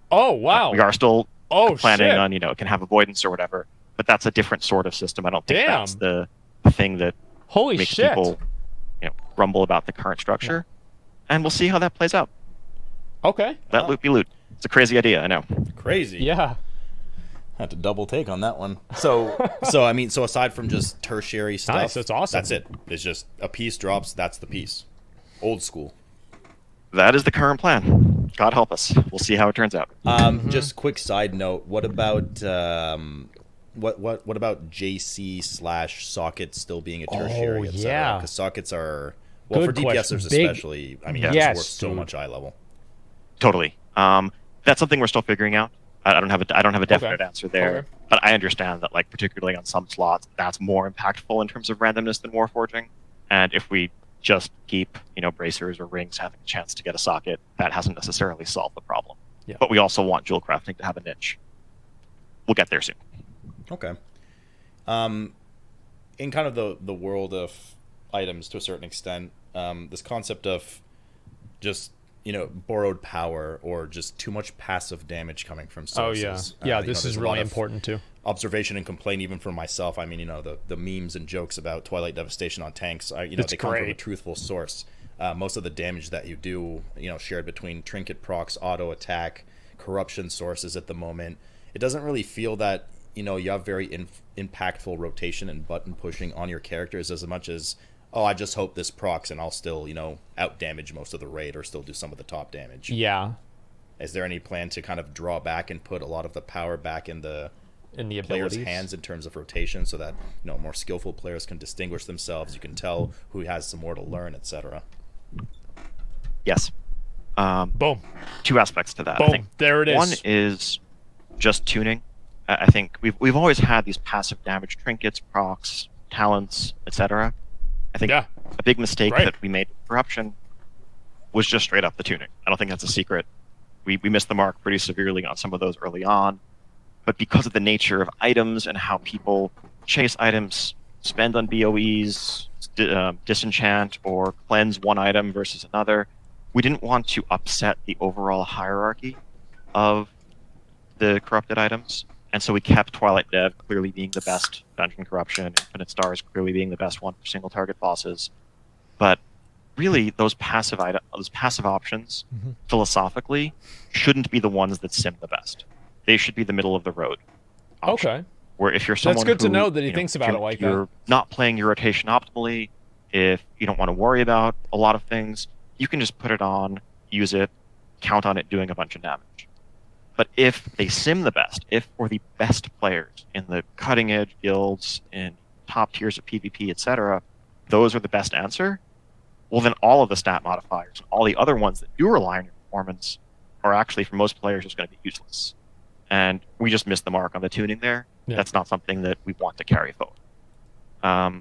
Speaker 2: Oh, wow.
Speaker 3: We are still planning
Speaker 2: shit.
Speaker 3: on, it can have avoidance or whatever, but that's a different sort of system. I don't think that's the thing that makes people grumble about the current structure. And we'll see how that plays out.
Speaker 2: Okay.
Speaker 3: Let loot be loot. It's a crazy idea, I know.
Speaker 1: Crazy.
Speaker 2: Yeah.
Speaker 1: I had to double take on that one. So aside from just tertiary stuff,
Speaker 2: nice, that's awesome.
Speaker 1: That's it. It's just a piece drops, that's the piece. Old school.
Speaker 3: That is the current plan. God help us. We'll see how it turns out.
Speaker 1: Just quick side note. What about what about JC/sockets still being a tertiary?
Speaker 2: Oh, yeah.
Speaker 1: Because sockets are Well,
Speaker 2: Good
Speaker 1: for
Speaker 2: question.
Speaker 1: DPSers especially, I mean,
Speaker 3: Yeah.
Speaker 1: it's
Speaker 2: Yes,
Speaker 1: worth so
Speaker 2: dude.
Speaker 1: much eye level.
Speaker 3: Totally. That's something we're still figuring out. I don't have a definite answer there,
Speaker 2: Okay.
Speaker 3: but I understand that, like, particularly on some slots, that's more impactful in terms of randomness than Warforging. And if we just keep, bracers or rings having a chance to get a socket, that hasn't necessarily solved the problem.
Speaker 2: Yeah.
Speaker 3: But we also want jewel crafting to have a niche. We'll get there soon.
Speaker 1: Okay. In kind of the world of items to a certain extent, this concept of just borrowed power or just too much passive damage coming from sources.
Speaker 2: Oh yeah, this
Speaker 1: there's
Speaker 2: is
Speaker 1: a
Speaker 2: really
Speaker 1: lot of
Speaker 2: important too.
Speaker 1: Observation and complaint even from myself. I mean, the memes and jokes about Twilight Devastation on tanks.
Speaker 2: It's
Speaker 1: they come from a
Speaker 2: great.
Speaker 1: truthful source. Most of the damage that you do, shared between trinket procs, auto attack, corruption sources at the moment. It doesn't really feel that you have very impactful rotation and button pushing on your characters as much as, oh, I just hope this procs and I'll still, out damage most of the raid or still do some of the top damage.
Speaker 2: Yeah.
Speaker 1: Is there any plan to kind of draw back and put a lot of the power back in the players'
Speaker 2: abilities.
Speaker 1: hands in terms of rotation so that more skillful players can distinguish themselves? You can tell who has some more to learn, etc.
Speaker 3: Yes.
Speaker 2: Boom.
Speaker 3: Two aspects to that.
Speaker 2: Boom.
Speaker 3: I think.
Speaker 2: There it is.
Speaker 3: One is just tuning. I think we've always had these passive damage trinkets, procs, talents, etc. I think
Speaker 2: Yeah.
Speaker 3: a big mistake
Speaker 2: Right.
Speaker 3: that we made with corruption was just straight up the tuning. I don't think that's a secret. We missed the mark pretty severely on some of those early on, but because of the nature of items and how people chase items, spend on BOEs, disenchant, or cleanse one item versus another, we didn't want to upset the overall hierarchy of the corrupted items. And so we kept Twilight Dev clearly being the best dungeon corruption, Infinite Stars clearly being the best one for single target bosses. But really, those passive options, philosophically, shouldn't be the ones that sim the best. They should be the middle of the road option.
Speaker 2: Okay.
Speaker 3: Where if you're someone
Speaker 2: That's good to
Speaker 3: who,
Speaker 2: know that he thinks
Speaker 3: if
Speaker 2: about
Speaker 3: you're-
Speaker 2: it like
Speaker 3: if you're not playing your rotation optimally, if you don't want to worry about a lot of things, you can just put it on, use it, count on it doing a bunch of damage. But if they sim the best, if for the best players in the cutting edge guilds, in top tiers of PvP, etc., those are the best answer, well then all of the stat modifiers, all the other ones that do rely on your performance, are actually for most players just going to be useless. And we just missed the mark on the tuning there.
Speaker 2: Yeah.
Speaker 3: That's not something that we want to carry forward. Now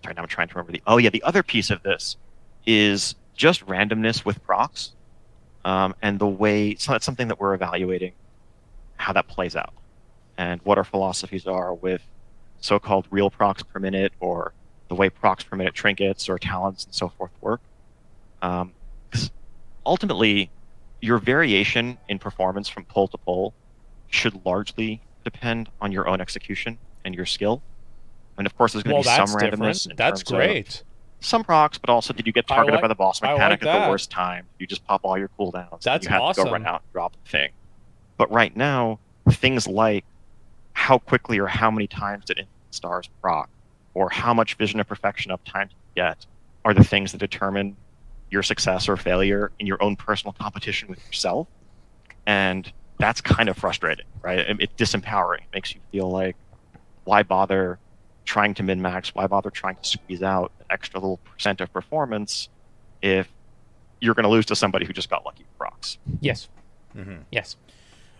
Speaker 3: I'm trying to remember the other piece of this is just randomness with procs. And the way, so that's something that we're evaluating how that plays out and what our philosophies are with so-called real procs per minute or the way procs per minute trinkets or talents and so forth work. 'Cause ultimately, your variation in performance from pull to pull should largely depend on your own execution and your skill. And of course, there's going to be some randomness.
Speaker 2: That's great.
Speaker 3: Some procs, but also did you get targeted by the boss mechanic
Speaker 2: like
Speaker 3: at
Speaker 2: that.
Speaker 3: the worst time? You just pop all your cooldowns.
Speaker 2: That's
Speaker 3: you have to
Speaker 2: awesome.
Speaker 3: go run out and drop the thing. But right now, things like how quickly or how many times did Infinite Stars proc, or how much Vision of Perfection uptime you get, are the things that determine your success or failure in your own personal competition with yourself. And that's kind of frustrating, right? It's disempowering. It makes you feel like, why bother trying to min-max? Why bother trying to squeeze out an extra little percent of performance if you're going to lose to somebody who just got lucky with procs?
Speaker 2: Yes.
Speaker 1: Mm-hmm.
Speaker 2: Yes.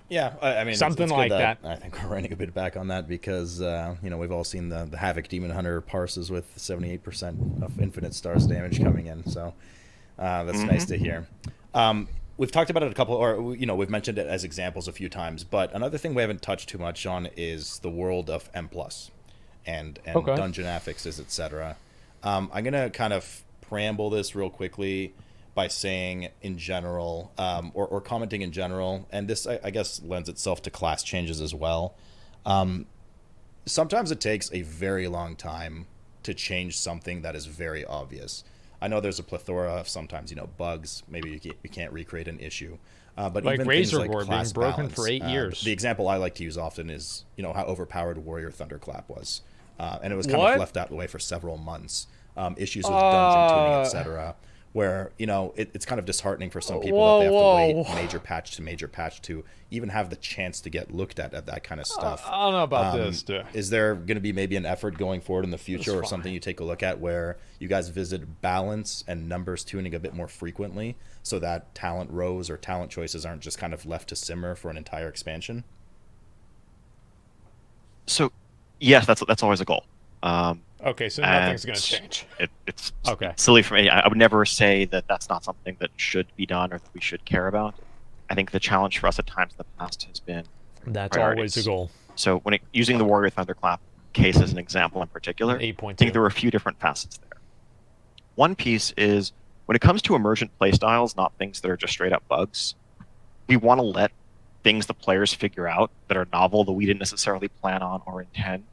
Speaker 1: Yeah, I mean,
Speaker 2: Something
Speaker 1: it's good
Speaker 2: like that.
Speaker 1: I think we're running a bit back on that because we've all seen the Havoc Demon Hunter parses with 78% of Infinite Stars damage coming in, so that's nice to hear. We've talked about it a couple, or we've mentioned it as examples a few times, but another thing we haven't touched too much on is the world of M+, and dungeon affixes, etc. I'm gonna kind of preamble this real quickly by saying in general, or commenting in general, and this I guess lends itself to class changes as well. Sometimes it takes a very long time to change something that is very obvious. I know there's a plethora of sometimes bugs. Maybe you can't recreate an issue, but
Speaker 2: Like
Speaker 1: even
Speaker 2: Razor
Speaker 1: things like
Speaker 2: Board
Speaker 1: class
Speaker 2: being broken
Speaker 1: balance,
Speaker 2: for 8 years.
Speaker 1: The example I like to use often is how overpowered Warrior Thunderclap was, and it was kind
Speaker 2: What?
Speaker 1: of left out the way for several months. Issues with dungeon tuning, etc. where, it's kind of disheartening for some people that they have to wait major patch to major patch to even have the chance to get looked at that kind of stuff.
Speaker 2: I don't know about this.
Speaker 1: Is there going to be maybe an effort going forward in the future or something you take a look at where you guys visit balance and numbers tuning a bit more frequently so that talent rows or talent choices aren't just kind of left to simmer for an entire expansion?
Speaker 3: So, yes, that's always a goal.
Speaker 2: Okay, so nothing's going to change.
Speaker 3: It's silly for me. I would never say that that's not something that should be done or that we should care about. I think the challenge for us at times in the past has been
Speaker 2: that's
Speaker 3: priorities.
Speaker 2: Always a goal.
Speaker 3: So using the Warrior Thunderclap case as an example in particular,
Speaker 2: 8.2.
Speaker 3: I think there were a few different facets there. One piece is when it comes to emergent playstyles, not things that are just straight up bugs, we want to let things the players figure out that are novel that we didn't necessarily plan on or intend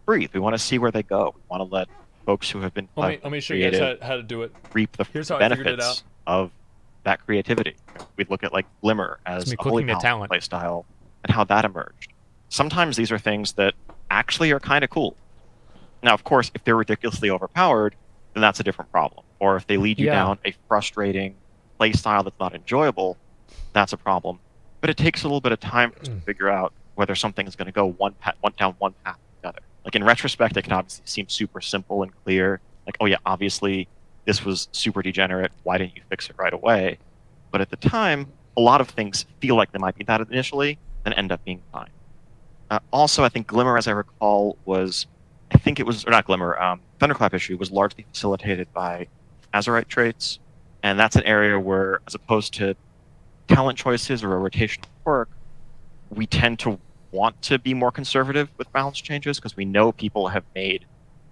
Speaker 3: breathe. We want to see where they go. We want to let folks who have been
Speaker 2: let me show you guys how to do it.
Speaker 3: Reap the benefits of that creativity. We'd look at like Glimmer as a holy talent playstyle and how that emerged. Sometimes these are things that actually are kind of cool. Now, of course, if they're ridiculously overpowered, then that's a different problem. Or if they lead you down a frustrating playstyle that's not enjoyable, that's a problem. But it takes a little bit of time for us to figure out whether something is going to go one down one path or the other. Like in retrospect, it can obviously seem super simple and clear. Like, oh yeah, obviously this was super degenerate. Why didn't you fix it right away? But at the time, a lot of things feel like they might be that initially, then end up being fine. Also, I think Glimmer, as I recall, Thunderclap issue was largely facilitated by Azerite traits, and that's an area where, as opposed to talent choices or a rotational quirk, we tend to want to be more conservative with balance changes because we know people have made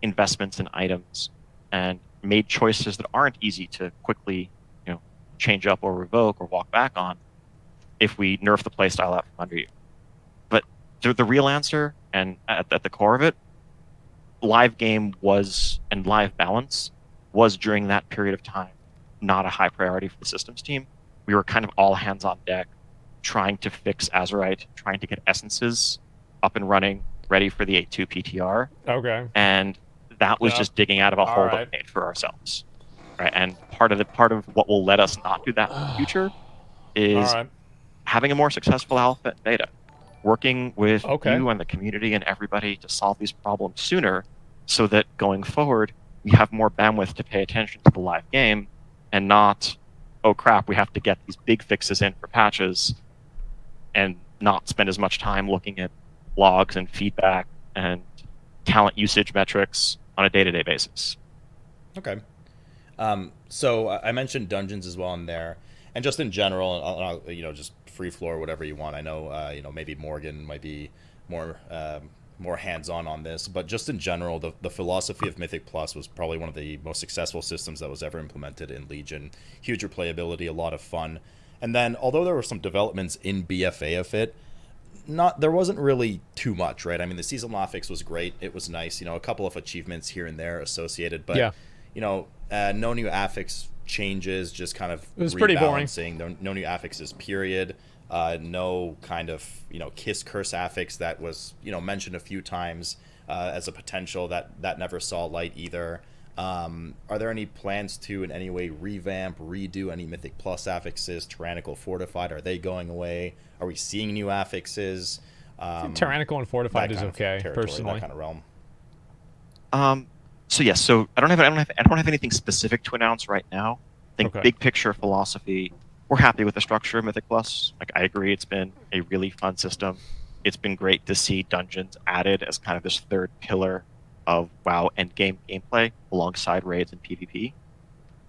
Speaker 3: investments in items and made choices that aren't easy to quickly, change up or revoke or walk back on if we nerf the playstyle out from under you. But the real answer, and at the core of it, live game was, and live balance was during that period of time, not a high priority for the systems team. We were kind of all hands on deck, trying to fix Azerite, trying to get essences up and running, ready for the 8.2 PTR.
Speaker 2: Okay.
Speaker 3: And that was just digging out of a hole that we made for ourselves. Right? And part of what will let us not do that in the future is having a more successful alpha and beta. Working with you and the community and everybody to solve these problems sooner so that going forward, we have more bandwidth to pay attention to the live game and not, oh crap, we have to get these big fixes in for patches and not spend as much time looking at logs and feedback and talent usage metrics on a day-to-day basis.
Speaker 1: Okay. So I mentioned dungeons as well in there, and just in general, just free floor, whatever you want. I know, maybe Morgan might be more hands-on on this, but just in general, the philosophy of Mythic Plus was probably one of the most successful systems that was ever implemented in Legion. Huge replayability, a lot of fun. And then, although there were some developments in BFA of it, there wasn't really too much, right? I mean, the seasonal affix was great. It was nice, a couple of achievements here and there associated, but no new affix changes, just kind of
Speaker 2: it was pretty boring.
Speaker 1: No new affixes, period. No kind of kiss curse affix that was mentioned a few times as a potential that never saw light either. Are there any plans to in any way revamp, redo any Mythic Plus affixes? Tyrannical, Fortified, are they going away? Are we seeing new affixes?
Speaker 2: Tyrannical and Fortified is okay, personally.
Speaker 1: That kind of realm.
Speaker 3: So I don't have anything specific to announce right now. I think big picture philosophy, we're happy with the structure of Mythic Plus. Like, I agree, it's been a really fun system. It's been great to see dungeons added as kind of this third pillar of WoW endgame gameplay alongside raids and PvP.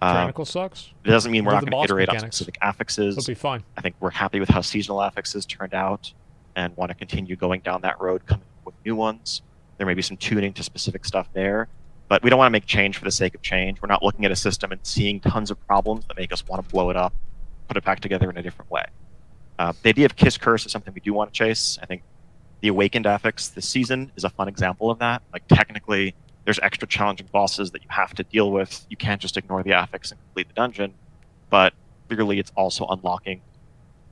Speaker 2: Tyrannical sucks.
Speaker 3: It doesn't mean we're not going to iterate on specific affixes.
Speaker 2: It'll be fine.
Speaker 3: I think we're happy with how seasonal affixes turned out and want to continue going down that road, coming up with new ones. There may be some tuning to specific stuff there, but we don't want to make change for the sake of change. We're not looking at a system and seeing tons of problems that make us want to blow it up, put it back together in a different way. The idea of Kiss Curse is something we do want to chase. I think the Awakened affix this season is a fun example of that. Like, technically, there's extra challenging bosses that you have to deal with. You can't just ignore the affix and complete the dungeon. But clearly, it's also unlocking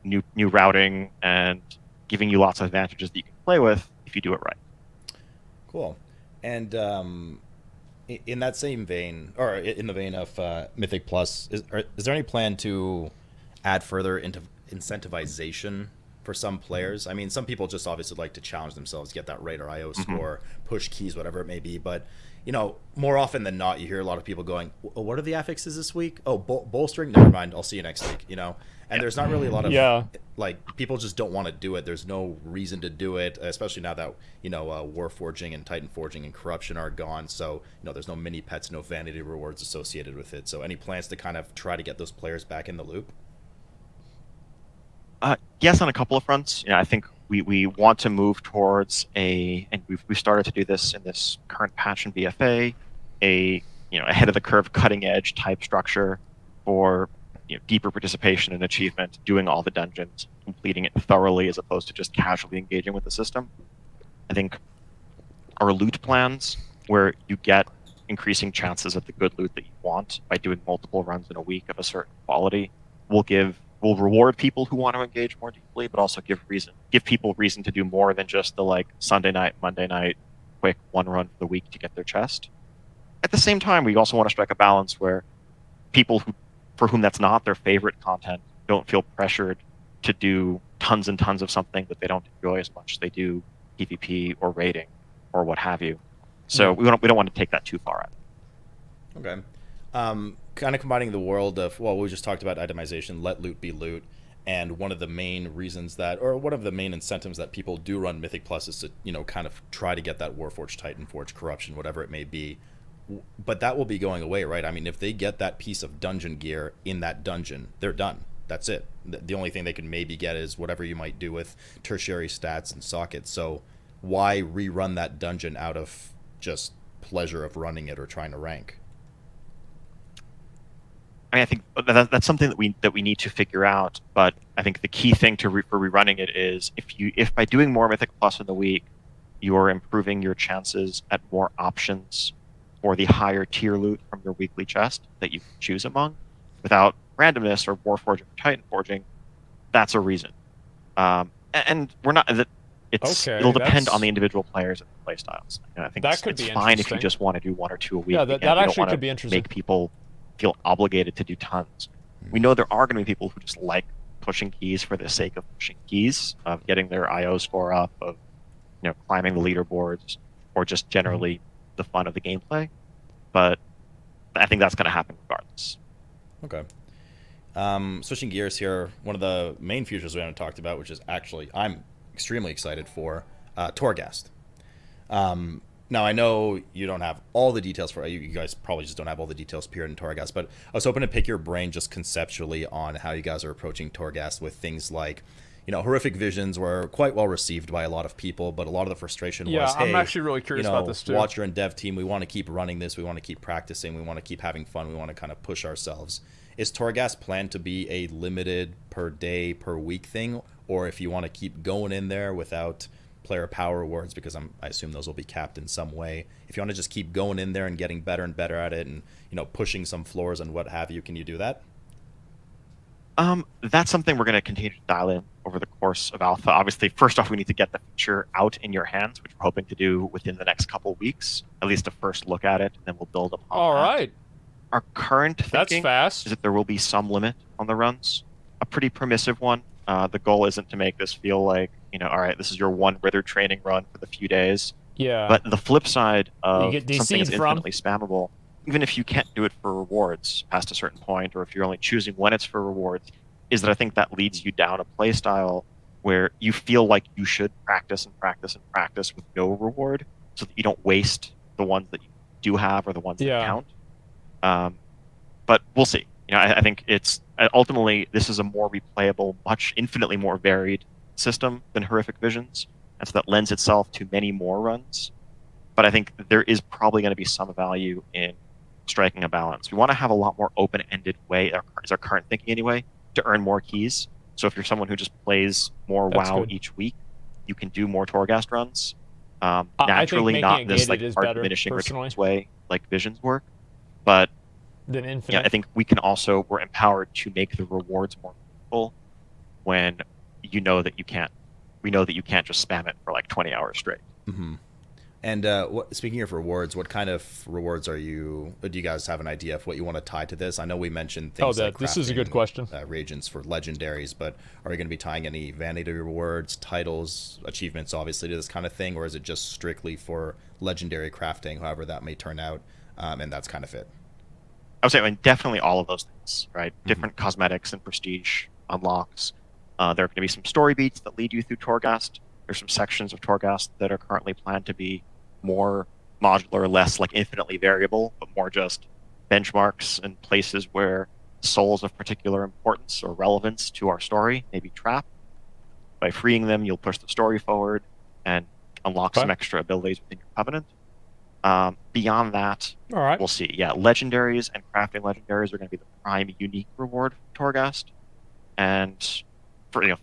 Speaker 3: new routing and giving you lots of advantages that you can play with if you do it right.
Speaker 1: Cool. And In that same vein, or in the vein of Mythic Plus, is there any plan to add further into incentivization for some players? I mean, some people just obviously like to challenge themselves, get that rate or IO score, push keys, whatever it may be. But, more often than not, you hear a lot of people going, what are the affixes this week? Oh, bolstering? Never mind. I'll see you next week, And there's not really a lot of, people just don't want to do it. There's no reason to do it, especially now that, Warforging and Titan Forging and Corruption are gone. So, there's no mini pets, no vanity rewards associated with it. So any plans to kind of try to get those players back in the loop?
Speaker 3: Yes, on a couple of fronts. I think we want to move towards and we've started to do this in this current patch in BFA, ahead of the curve, cutting edge type structure for deeper participation and achievement, doing all the dungeons, completing it thoroughly as opposed to just casually engaging with the system. I think our loot plans, where you get increasing chances at the good loot that you want by doing multiple runs in a week of a certain quality, will reward people who want to engage more deeply, but also give people reason to do more than just the Sunday night, Monday night, quick one run for the week to get their chest. At the same time, we also want to strike a balance where people for whom that's not their favorite content don't feel pressured to do tons and tons of something that they don't enjoy as much as they do PvP or raiding or what have you. So we don't want to take that too far out.
Speaker 1: Okay. Kind of combining the world of, we just talked about itemization, let loot be loot, and one of the main reasons one of the main incentives that people do run Mythic Plus is to, kind of try to get that Warforged, Titan Forge, Corruption, whatever it may be. But that will be going away, right? I mean, if they get that piece of dungeon gear in that dungeon, they're done. That's it. The only thing they can maybe get is whatever you might do with tertiary stats and sockets. So why rerun that dungeon out of just pleasure of running it or trying to rank?
Speaker 3: I mean, I think that's something that we need to figure out. But I think the key thing for rerunning it is if by doing more Mythic Plus in the week, you're improving your chances at more options for the higher tier loot from your weekly chest that you can choose among, without randomness or Warforging or Titan Forging, that's a reason. And we're not. It'll depend on the individual players and play styles. And I think it's fine if you just want to do one or two a week.
Speaker 2: Yeah, that actually could be interesting.
Speaker 3: Make people feel obligated to do tons. We know there are going to be people who just like pushing keys for the sake of pushing keys, of getting their IO score up, of climbing the leaderboards, or just generally the fun of the gameplay. But I think that's going to happen regardless.
Speaker 1: Okay. Switching gears here, one of the main features we haven't talked about, which is actually I'm extremely excited for, Torghast. Now, I know you don't have all the details for you guys probably just don't have all the details period in Torghast, but I was hoping to pick your brain just conceptually on how you guys are approaching Torghast with things like, horrific visions were quite well received by a lot of people, but a lot of the frustration was, hey,
Speaker 2: I'm actually really curious about this too.
Speaker 1: Watcher and dev team, we want to keep running this, we want to keep practicing, we want to keep having fun, we want to kind of push ourselves. Is Torghast planned to be a limited per day, per week thing, or if you want to keep going in there without player power rewards, because I assume those will be capped in some way. If you want to just keep going in there and getting better and better at it and, pushing some floors and what have you, can you do that?
Speaker 3: That's something we're going to continue to dial in over the course of Alpha. Obviously, first off, we need to get the feature out in your hands, which we're hoping to do within the next couple of weeks, at least a first look at it, and then we'll build upon
Speaker 2: All
Speaker 3: that.
Speaker 2: right.
Speaker 3: Our current thinking
Speaker 2: is
Speaker 3: that there will be some limit on the runs, a pretty permissive one. The goal isn't to make this feel like, all right, this is your one Wither training run for the few days.
Speaker 2: Yeah.
Speaker 3: But the flip side of something
Speaker 2: something
Speaker 3: that's infinitely spammable, even if you can't do it for rewards past a certain point, or if you're only choosing when it's for rewards, is that I think that leads you down a play style where you feel like you should practice and practice and practice with no reward, so that you don't waste the ones that you do have or the ones that count. But we'll see. I think it's ultimately this is a more replayable, infinitely more varied system than Horrific Visions, and so that lends itself to many more runs. But I think there is probably going to be some value in striking a balance. We want to have a lot more open-ended way, is our current thinking anyway, to earn more keys. So if you're someone who just plays more WoW each week, you can do more Torghast runs. Naturally, not this hard diminishing returns way like Visions work, but
Speaker 2: than Infinite.
Speaker 3: I think we're empowered to make the rewards more meaningful when we know that you can't just spam it for 20 hours straight.
Speaker 1: Mm-hmm. And speaking of rewards, what kind of rewards do you guys have an idea of what you want to tie to this? I know we mentioned things like
Speaker 2: this is a good question.
Speaker 1: Reagents for legendaries, but are you going to be tying any vanity rewards, titles, achievements, obviously, to this kind of thing, or is it just strictly for legendary crafting, however that may turn out, and that's kind of it?
Speaker 3: I would say, I mean, definitely all of those things, right? Different cosmetics and prestige unlocks. There are going to be some story beats that lead you through Torghast. There's some sections of Torghast that are currently planned to be more modular, less like infinitely variable, but more just benchmarks and places where souls of particular importance or relevance to our story may be trapped. By freeing them, you'll push the story forward and unlock some extra abilities within your covenant. Beyond that,
Speaker 2: all right,
Speaker 3: we'll see. Yeah, legendaries and crafting legendaries are going to be the prime unique reward for Torghast. And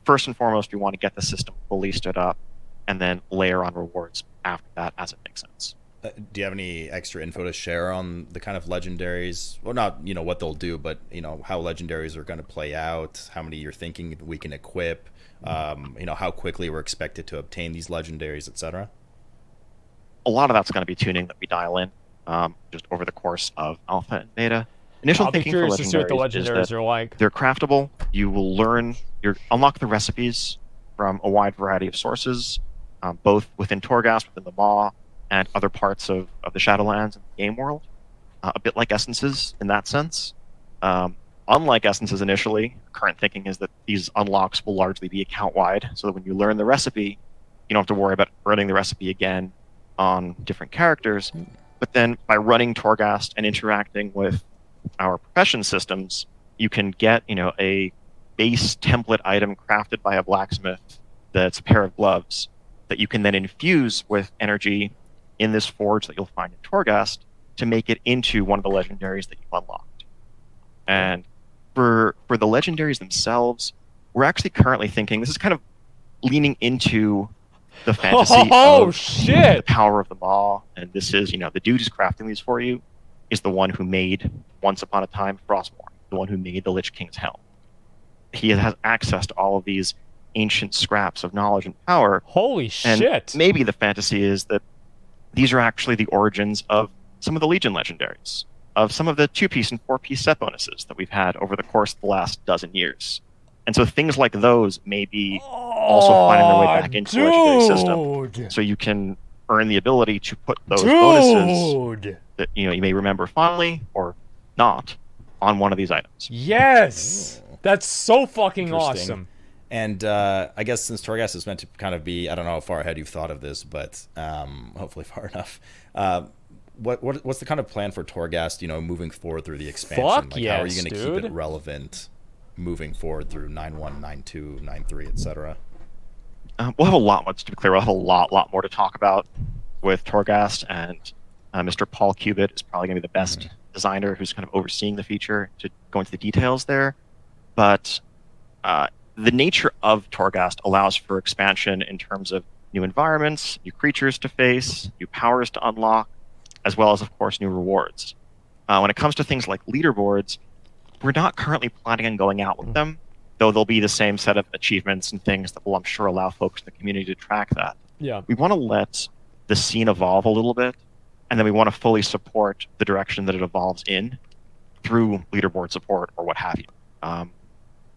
Speaker 3: first and foremost, we want to get the system fully stood up and then layer on rewards after that as it makes sense.
Speaker 1: Do you have any extra info to share on the kind of legendaries? Well, not what they'll do, but how legendaries are going to play out, how many you're thinking we can equip, how quickly we're expected to obtain these legendaries, etc.
Speaker 3: A lot of that's going to be tuning that we dial in just over the course of alpha and beta. Initial thinking for legendaries, to see what the legendaries is that
Speaker 2: are like.
Speaker 3: They're craftable. You will unlock the recipes from a wide variety of sources, both within Torghast, within the Maw, and other parts of the Shadowlands and the game world. A bit like essences in that sense. Unlike essences initially, current thinking is that these unlocks will largely be account-wide, so that when you learn the recipe, you don't have to worry about running the recipe again on different characters. But then by running Torghast and interacting with our profession systems, you can get a base template item crafted by a blacksmith that's a pair of gloves that you can then infuse with energy in this forge that you'll find in Torghast to make it into one of the legendaries that you've unlocked. And for the legendaries themselves, we're actually currently thinking, this is kind of leaning into the fantasy of the power of the Maw, and this is, the dude who's crafting these for you is the one who made, once upon a time, Frostmourne, the one who made the Lich King's Helm. He has access to all of these ancient scraps of knowledge and power.
Speaker 2: Holy shit!
Speaker 3: And maybe the fantasy is that these are actually the origins of some of the Legion legendaries, of some of the 2-piece and 4-piece set bonuses that we've had over the course of the last dozen years. And so things like those may be also finding their way back into the legendary system. So you can earn the ability to put those bonuses that you may remember fondly or not on one of these items.
Speaker 2: Yes! That's so fucking awesome.
Speaker 1: And I guess since Torghast is meant to kind of be, I don't know how far ahead you've thought of this, but hopefully far enough. What's the kind of plan for Torghast, moving forward through the expansion? How are you going to keep it relevant moving forward through 9.1, 9.2, 9.3, etc.?
Speaker 3: We'll have a lot more, to be clear, we'll have a lot more to talk about with Torghast, and Mr. Paul Cubitt is probably going to be the best designer who's kind of overseeing the feature to go into the details there. But the nature of Torghast allows for expansion in terms of new environments, new creatures to face, new powers to unlock, as well as, of course, new rewards. When it comes to things like leaderboards, we're not currently planning on going out with them, though there'll be the same set of achievements and things that will, I'm sure, allow folks in the community to track that.
Speaker 2: Yeah.
Speaker 3: We want to let the scene evolve a little bit, and then we want to fully support the direction that it evolves in through leaderboard support or what have you.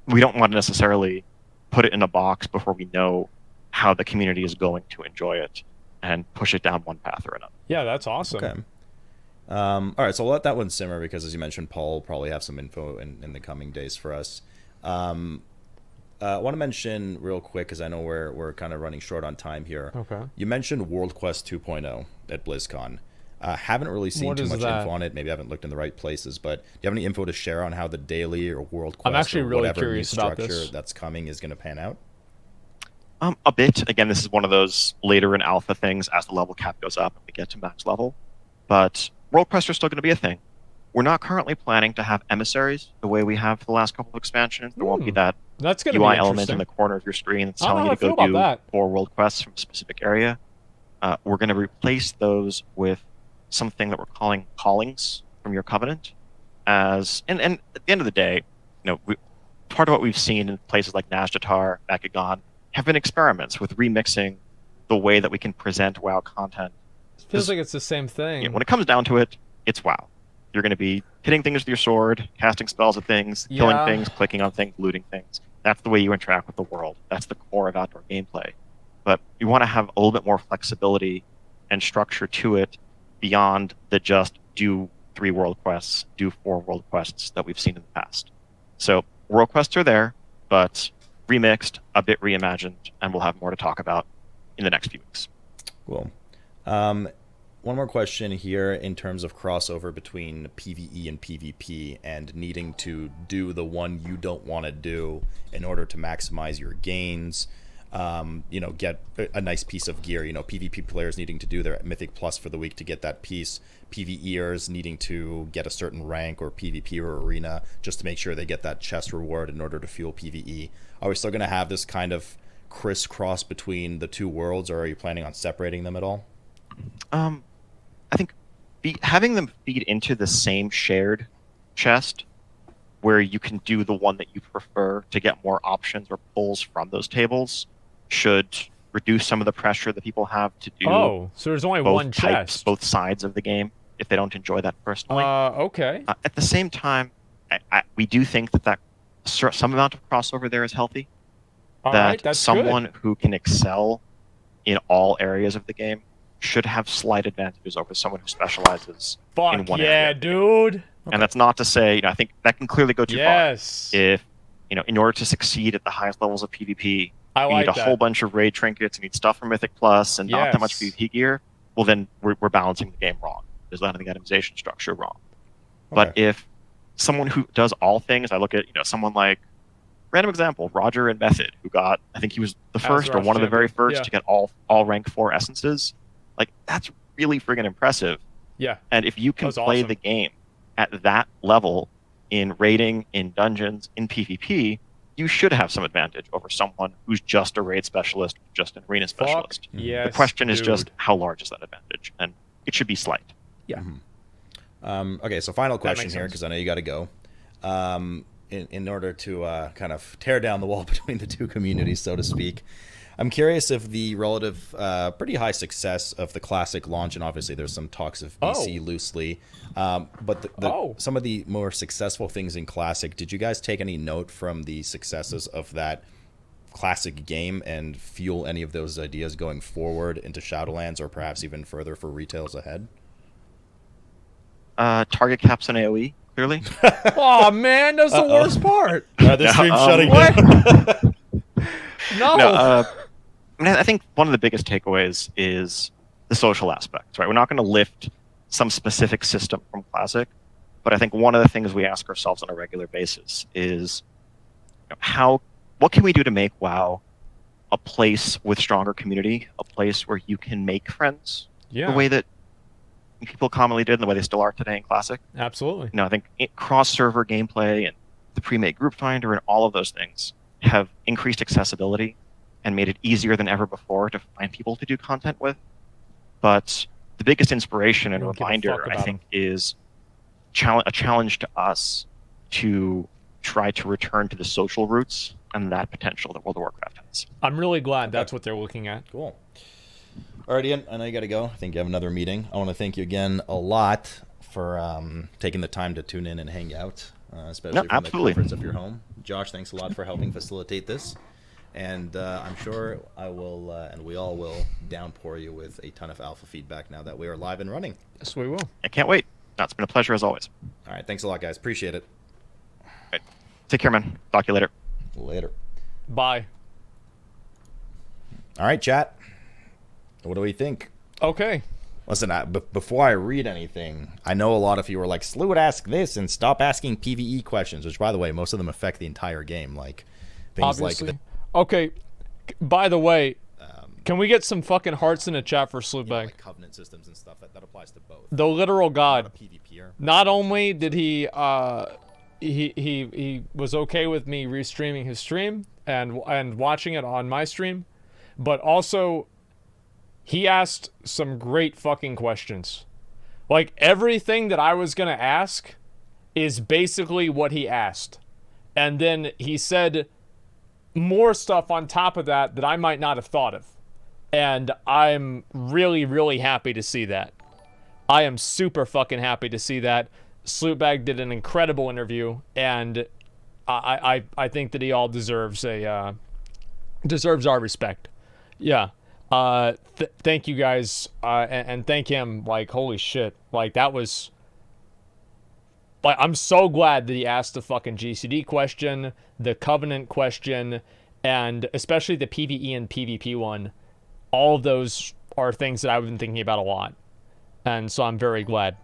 Speaker 3: We don't want to necessarily put it in a box before we know how the community is going to enjoy it and push it down one path or another.
Speaker 2: Yeah, that's awesome.
Speaker 1: Okay. All right, so I'll let that one simmer because, as you mentioned, Paul will probably have some info in the coming days for us. I want to mention real quick, because I know we're kind of running short on time here.
Speaker 2: Okay.
Speaker 1: You mentioned World Quest 2.0 at BlizzCon. Haven't really seen too much info on it. Maybe I haven't looked in the right places, but do you have any info to share on how the daily or World Quest
Speaker 2: I'm actually
Speaker 1: or
Speaker 2: really
Speaker 1: whatever
Speaker 2: curious
Speaker 1: new
Speaker 2: about
Speaker 1: structure
Speaker 2: this.
Speaker 1: that's coming is going to pan out?
Speaker 3: A bit. Again, this is one of those later in alpha things as the level cap goes up and we get to max level. But World Quests are still going to be a thing. We're not currently planning to have emissaries the way we have for the last couple of expansions. There won't be that UI element in the corner of your screen that's telling you to go do 4 world quests from a specific area. We're going to replace those with something that we're calling callings from your covenant. And at the end of the day, part of what we've seen in places like Nazjatar, Bakugan, have been experiments with remixing the way that we can present WoW content
Speaker 2: Feels like it's the same thing.
Speaker 3: When it comes down to it, it's WoW. You're going to be hitting things with your sword, casting spells at things, killing things, clicking on things, looting things. That's the way you interact with the world. That's the core of outdoor gameplay. But you want to have a little bit more flexibility and structure to it beyond the just do 3 world quests, do 4 world quests that we've seen in the past. So world quests are there, but remixed, a bit reimagined, and we'll have more to talk about in the next few weeks.
Speaker 1: Cool. One more question here in terms of crossover between PvE and PvP and needing to do the one you don't want to do in order to maximize your gains, get a nice piece of gear. PvP players needing to do their Mythic Plus for the week to get that piece. PvEers needing to get a certain rank or PvP or arena just to make sure they get that chest reward in order to fuel PvE. Are we still going to have this kind of crisscross between the two worlds, or are you planning on separating them at all?
Speaker 3: I think having them feed into the same shared chest where you can do the one that you prefer to get more options or pulls from those tables should reduce some of the pressure that people have to do.
Speaker 2: Oh, so there's only one chest.
Speaker 3: Both sides of the game, if they don't enjoy that personally.
Speaker 2: Okay.
Speaker 3: At the same time, we do think that some amount of crossover there is healthy.
Speaker 2: All right, that's
Speaker 3: someone
Speaker 2: good.
Speaker 3: who can excel in all areas of the game should have slight advantages over someone who specializes in one area.
Speaker 2: Yeah, dude.
Speaker 3: Okay. And that's not to say, I think that can clearly go too far. If, in order to succeed at the highest levels of PvP, you need a whole bunch of raid trinkets, you need stuff from Mythic Plus, and not that much PvP gear, well then we're balancing the game wrong. There's landing the itemization structure wrong. Okay. But if someone who does all things, I look at, someone like, random example, Roger in Method, who got, I think he was the first or one of the very first to get all rank 4 essences. Like, that's really friggin' impressive.
Speaker 2: Yeah.
Speaker 3: And if you can play the game at that level in raiding, in dungeons, in PvP, you should have some advantage over someone who's just a raid specialist, just an arena specialist.
Speaker 2: Yes,
Speaker 3: the question is just how large is that advantage? And it should be slight.
Speaker 2: Yeah.
Speaker 1: Okay, so final question here, because I know you got to go. In order to kind of tear down the wall between the two communities, so to speak, I'm curious if the relative pretty high success of the Classic launch, and obviously there's some talks of BC loosely, but some of the more successful things in Classic, did you guys take any note from the successes of that Classic game and fuel any of those ideas going forward into Shadowlands or perhaps even further for retails ahead?
Speaker 3: Target caps on AoE, clearly.
Speaker 2: Oh man, that's the worst part.
Speaker 1: This stream's shutting down.
Speaker 2: No.
Speaker 3: I think one of the biggest takeaways is the social aspect, right? We're not going to lift some specific system from Classic, but I think one of the things we ask ourselves on a regular basis is, what can we do to make WoW a place with stronger community, a place where you can make friends the way that people commonly did and the way they still are today in Classic?
Speaker 2: Absolutely.
Speaker 3: I think cross-server gameplay and the pre-made group finder and all of those things have increased accessibility and made it easier than ever before to find people to do content with. But the biggest inspiration and reminder, I think, is a challenge to us to try to return to the social roots and that potential that World of Warcraft has.
Speaker 2: I'm really glad that's what they're looking at.
Speaker 1: Cool. All right, Ian, I know you got to go. I think you have another meeting. I want to thank you again a lot for taking the time to tune in and hang out, especially from the comforts of your home. Josh, thanks a lot for helping facilitate this. And I'm sure I will, and we all will, downpour you with a ton of alpha feedback now that we are live and running.
Speaker 2: Yes, we will.
Speaker 3: I can't wait. It's been a pleasure as always.
Speaker 1: All right, thanks a lot, guys. Appreciate it.
Speaker 3: All right. Take care, man. Talk to you later.
Speaker 1: Later.
Speaker 2: Bye.
Speaker 1: All right, chat. What do we think?
Speaker 2: Okay.
Speaker 1: Listen, before I read anything, I know a lot of you are like, Sloot, ask this and stop asking PvE questions, which, by the way, most of them affect the entire game. Like, things
Speaker 2: obviously.
Speaker 1: like...
Speaker 2: Okay, by the way, can we get some fucking hearts in the chat for Slootbag?
Speaker 1: Like covenant systems and stuff, that applies to both.
Speaker 2: The literal god.
Speaker 1: Not
Speaker 2: Not only did he was okay with me restreaming his stream and watching it on my stream, but also he asked some great fucking questions. Like, everything that I was gonna ask is basically what he asked. And then he said more stuff on top of that I might not have thought of. And I'm really, really happy to see that. I am super fucking happy to see that. Slootbag did an incredible interview, and I think that he all deserves our respect. Yeah. Thank you guys, and thank him. Like, holy shit, like that was. Like, I'm so glad that he asked the fucking GCD question, the Covenant question, and especially the PvE and PvP one. All of those are things that I've been thinking about a lot, and so I'm very glad.